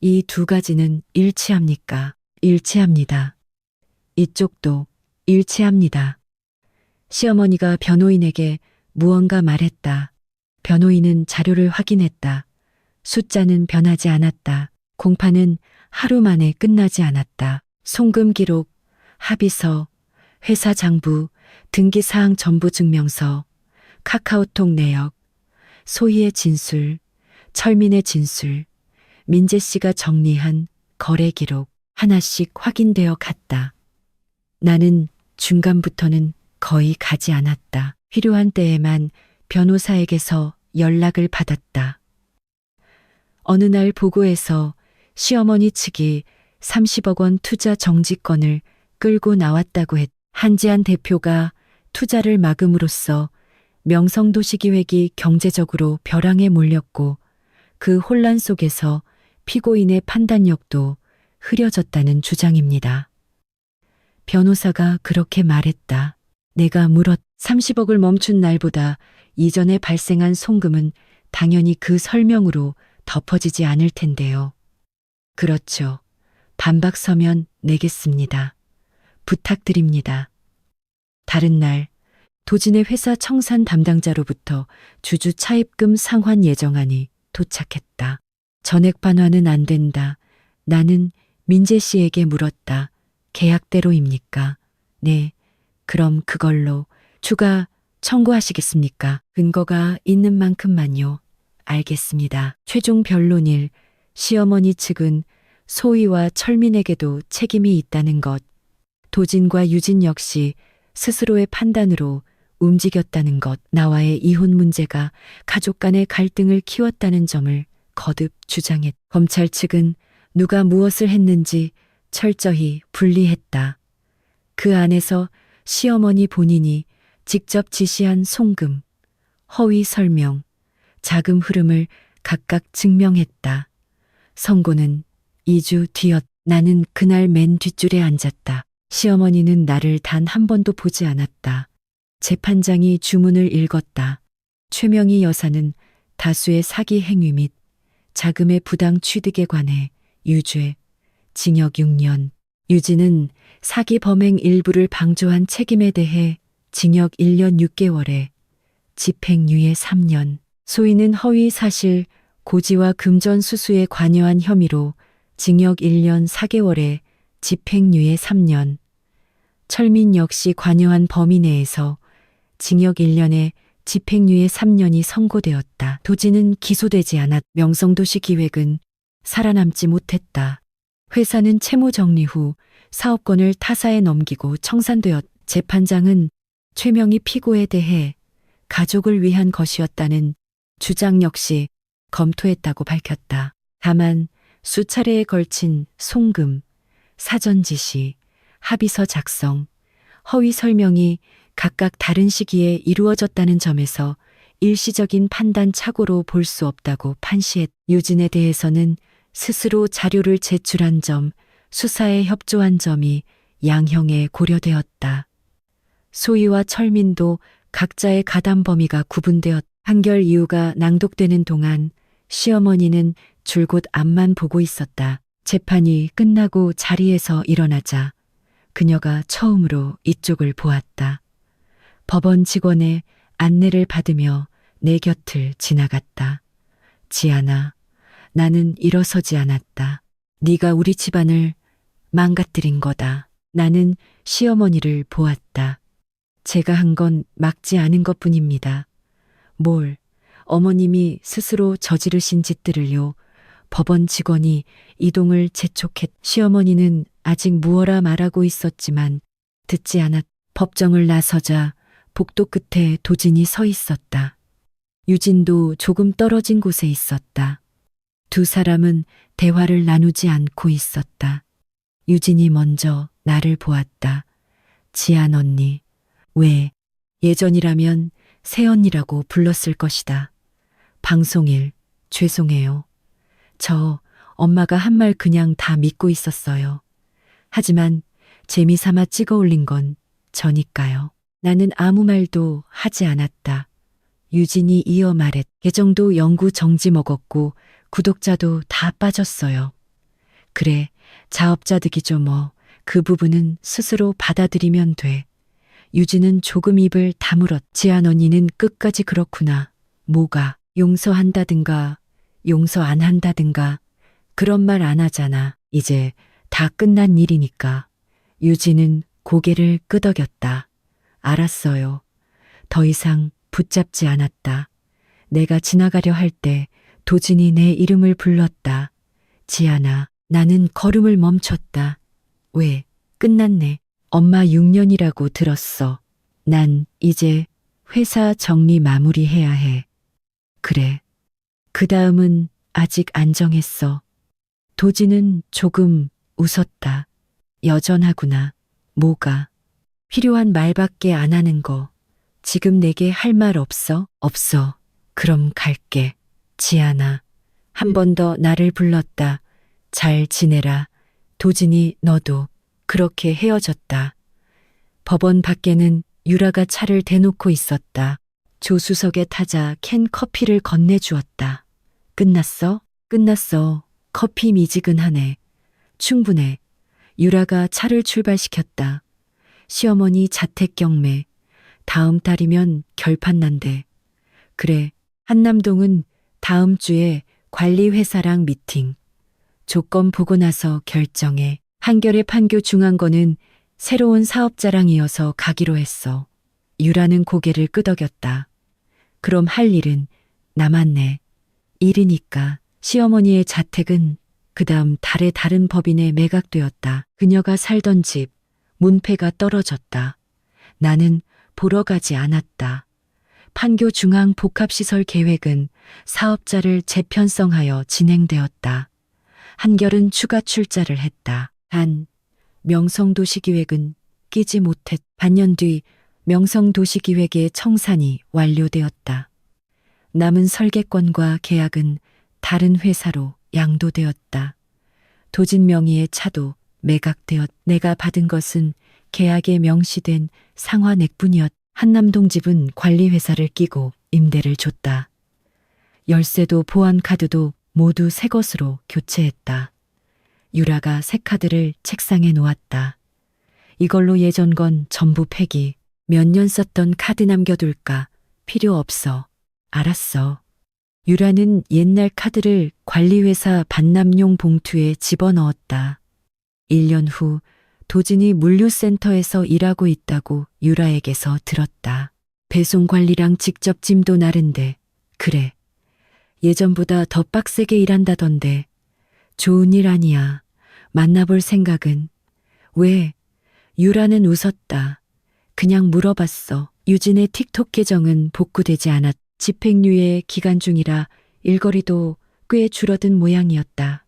이 두 가지는 일치합니까? 일치합니다. 이쪽도 일치합니다. 시어머니가 변호인에게 무언가 말했다. 변호인은 자료를 확인했다. 숫자는 변하지 않았다. 공판은 하루 만에 끝나지 않았다. 송금 기록, 합의서, 회사 장부, 등기사항 전부 증명서, 카카오톡 내역, 소희의 진술, 철민의 진술, 민재 씨가 정리한 거래 기록 하나씩 확인되어 갔다. 나는 중간부터는 거의 가지 않았다. 필요한 때에만 변호사에게서 연락을 받았다. 어느 날 보고에서 시어머니 측이 30억 원 투자 정지권을 끌고 나왔다고 했. 한지안 대표가 투자를 막음으로써 명성도시기획이 경제적으로 벼랑에 몰렸고 그 혼란 속에서 피고인의 판단력도 흐려졌다는 주장입니다. 변호사가 그렇게 말했다. 내가 물었. 30억을 멈춘 날보다 이전에 발생한 송금은 당연히 그 설명으로 덮어지지 않을 텐데요. 그렇죠. 반박 서면 내겠습니다. 부탁드립니다. 다른 날 도진의 회사 청산 담당자로부터 주주 차입금 상환 예정안이 도착했다. 전액 반환은 안 된다. 나는 민재 씨에게 물었다. 계약대로입니까? 네. 그럼 그걸로 추가 청구하시겠습니까? 근거가 있는 만큼만요. 알겠습니다. 최종 변론일 시어머니 측은 소희와 철민에게도 책임이 있다는 것. 도진과 유진 역시 스스로의 판단으로 움직였다는 것. 나와의 이혼 문제가 가족 간의 갈등을 키웠다는 점을 거듭 주장했. 검찰 측은 누가 무엇을 했는지 철저히 분리했다. 그 안에서 시어머니 본인이 직접 지시한 송금, 허위 설명, 자금 흐름을 각각 증명했다. 선고는 2주 뒤였. 나는 그날 맨 뒷줄에 앉았다. 시어머니는 나를 단 한 번도 보지 않았다. 재판장이 주문을 읽었다. 최명희 여사는 다수의 사기 행위 및 자금의 부당 취득에 관해 유죄, 징역 6년. 유진은 사기 범행 일부를 방조한 책임에 대해 징역 1년 6개월에 집행유예 3년. 소희는 허위 사실 고지와 금전 수수에 관여한 혐의로 징역 1년 4개월에 집행유예 3년. 철민 역시 관여한 범위 내에서 징역 1년에 집행유예 3년이 선고되었다. 도지는 기소되지 않았. 명성도시 기획은 살아남지 못했다. 회사는 채무 정리 후 사업권을 타사에 넘기고 청산되었. 재판장은 최명희 피고에 대해 가족을 위한 것이었다는 주장 역시 검토했다고 밝혔다. 다만 수차례에 걸친 송금, 사전 지시, 합의서 작성, 허위 설명이 각각 다른 시기에 이루어졌다는 점에서 일시적인 판단 착오로 볼 수 없다고 판시했. 유진에 대해서는 스스로 자료를 제출한 점, 수사에 협조한 점이 양형에 고려되었다. 소희와 철민도 각자의 가담 범위가 구분되었. 판결 이유가 낭독되는 동안 시어머니는 줄곧 앞만 보고 있었다. 재판이 끝나고 자리에서 일어나자 그녀가 처음으로 이쪽을 보았다. 법원 직원의 안내를 받으며 내 곁을 지나갔다. 지아나, 나는 일어서지 않았다. 네가 우리 집안을 망가뜨린 거다. 나는 시어머니를 보았다. 제가 한 건 막지 않은 것뿐입니다. 뭘, 어머님이 스스로 저지르신 짓들을요. 법원 직원이 이동을 재촉했. 시어머니는 아직 무어라 말하고 있었지만 듣지 않았. 법정을 나서자 복도 끝에 도진이 서 있었다. 유진도 조금 떨어진 곳에 있었다. 두 사람은 대화를 나누지 않고 있었다. 유진이 먼저 나를 보았다. 지안 언니, 왜 예전이라면 새언니라고 불렀을 것이다. 방송일, 죄송해요. 저 엄마가 한 말 그냥 다 믿고 있었어요. 하지만 재미삼아 찍어 올린 건 저니까요. 나는 아무 말도 하지 않았다. 유진이 이어 말했. 계정도 영구 정지 먹었고 구독자도 다 빠졌어요. 그래, 자업자득이죠 뭐. 그 부분은 스스로 받아들이면 돼. 유진은 조금 입을 다물었. 지안 언니는 끝까지 그렇구나. 뭐가 용서한다든가 용서 안 한다든가 그런 말 안 하잖아. 이제 다 끝난 일이니까. 유진은 고개를 끄덕였다. 알았어요. 더 이상 붙잡지 않았다. 내가 지나가려 할 때 도진이 내 이름을 불렀다. 지아나. 나는 걸음을 멈췄다. 왜? 끝났네. 엄마 6년이라고 들었어. 난 이제 회사 정리 마무리해야 해. 그래. 그 다음은 아직 안 정했어. 도진은 조금 웃었다. 여전하구나. 뭐가? 필요한 말밖에 안 하는 거. 지금 내게 할 말 없어? 없어. 그럼 갈게. 지아나. 한 번 더 나를 불렀다. 잘 지내라. 도진이 너도. 그렇게 헤어졌다. 법원 밖에는 유라가 차를 대놓고 있었다. 조수석에 타자 캔 커피를 건네주었다. 끝났어? 끝났어. 커피 미지근하네. 충분해. 유라가 차를 출발시켰다. 시어머니 자택 경매. 다음 달이면 결판 난대. 그래, 한남동은 다음 주에 관리회사랑 미팅. 조건 보고 나서 결정해. 한겨레 판교 중앙거는 새로운 사업자랑 이어서 가기로 했어. 유라는 고개를 끄덕였다. 그럼 할 일은 남았네. 일이니까. 시어머니의 자택은 그다음 달에 다른 법인에 매각되었다. 그녀가 살던 집, 문패가 떨어졌다. 나는 보러 가지 않았다. 판교 중앙 복합시설 계획은 사업자를 재편성하여 진행되었다. 한결은 추가 출자를 했다. 단, 명성도시기획은 끼지 못했. 반년 뒤 명성도시기획의 청산이 완료되었다. 남은 설계권과 계약은 다른 회사로 양도되었다. 도진 명의의 차도 매각되었. 내가 받은 것은 계약에 명시된 상환액뿐이었. 한남동 집은 관리회사를 끼고 임대를 줬다. 열쇠도 보안카드도 모두 새 것으로 교체했다. 유라가 새 카드를 책상에 놓았다. 이걸로 예전 건 전부 폐기. 몇 년 썼던 카드 남겨둘까? 필요 없어. 알았어. 유라는 옛날 카드를 관리회사 반납용 봉투에 집어넣었다. 1년 후 도진이 물류센터에서 일하고 있다고 유라에게서 들었다. 배송 관리랑 직접 짐도 나른데. 그래. 예전보다 더 빡세게 일한다던데. 좋은 일 아니야. 만나볼 생각은? 왜? 유라는 웃었다. 그냥 물어봤어. 유진의 틱톡 계정은 복구되지 않았. 집행유예 기간 중이라 일거리도 꽤 줄어든 모양이었다.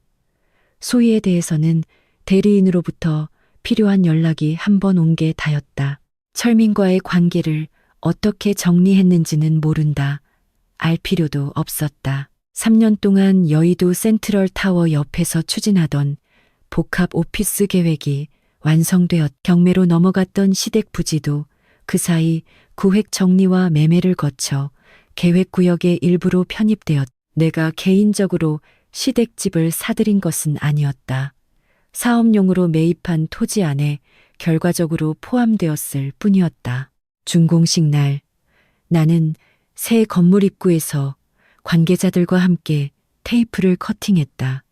소희에 대해서는 대리인으로부터 필요한 연락이 한 번 온 게 다였다. 철민과의 관계를 어떻게 정리했는지는 모른다. 알 필요도 없었다. 3년 동안 여의도 센트럴 타워 옆에서 추진하던 복합 오피스 계획이 완성되었. 경매로 넘어갔던 시댁 부지도 그 사이 구획 정리와 매매를 거쳐 계획구역의 일부로 편입되었. 내가 개인적으로 시댁집을 사들인 것은 아니었다. 사업용으로 매입한 토지 안에 결과적으로 포함되었을 뿐이었다. 준공식 날 나는 새 건물 입구에서 관계자들과 함께 테이프를 커팅했다.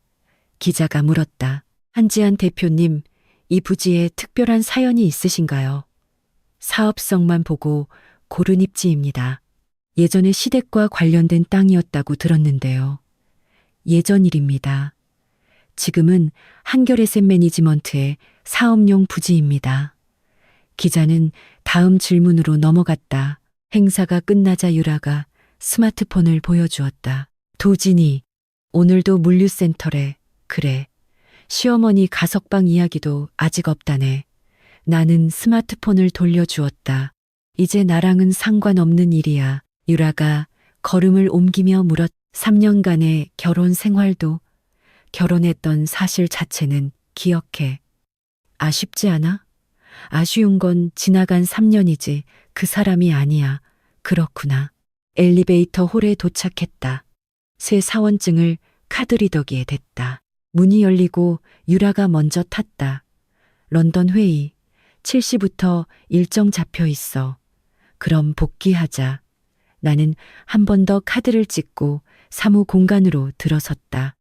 기자가 물었다. 한지한 대표님, 이 부지에 특별한 사연이 있으신가요? 사업성만 보고 고른 입지입니다. 예전에 시댁과 관련된 땅이었다고 들었는데요. 예전 일입니다. 지금은 한결에셋 매니지먼트의 사업용 부지입니다. 기자는 다음 질문으로 넘어갔다. 행사가 끝나자 유라가 스마트폰을 보여주었다. 도진이, 오늘도 물류센터래. 그래. 시어머니 가석방 이야기도 아직 없다네. 나는 스마트폰을 돌려주었다. 이제 나랑은 상관없는 일이야. 유라가 걸음을 옮기며 물었. 3년간의 결혼 생활도 결혼했던 사실 자체는 기억해. 아쉽지 않아? 아쉬운 건 지나간 3년이지 그 사람이 아니야. 그렇구나. 엘리베이터 홀에 도착했다. 새 사원증을 카드리더기에 댔다. 문이 열리고 유라가 먼저 탔다. 런던 회의. 7시부터 일정 잡혀 있어. 그럼 복귀하자. 나는 한 번 더 카드를 찍고 사무 공간으로 들어섰다.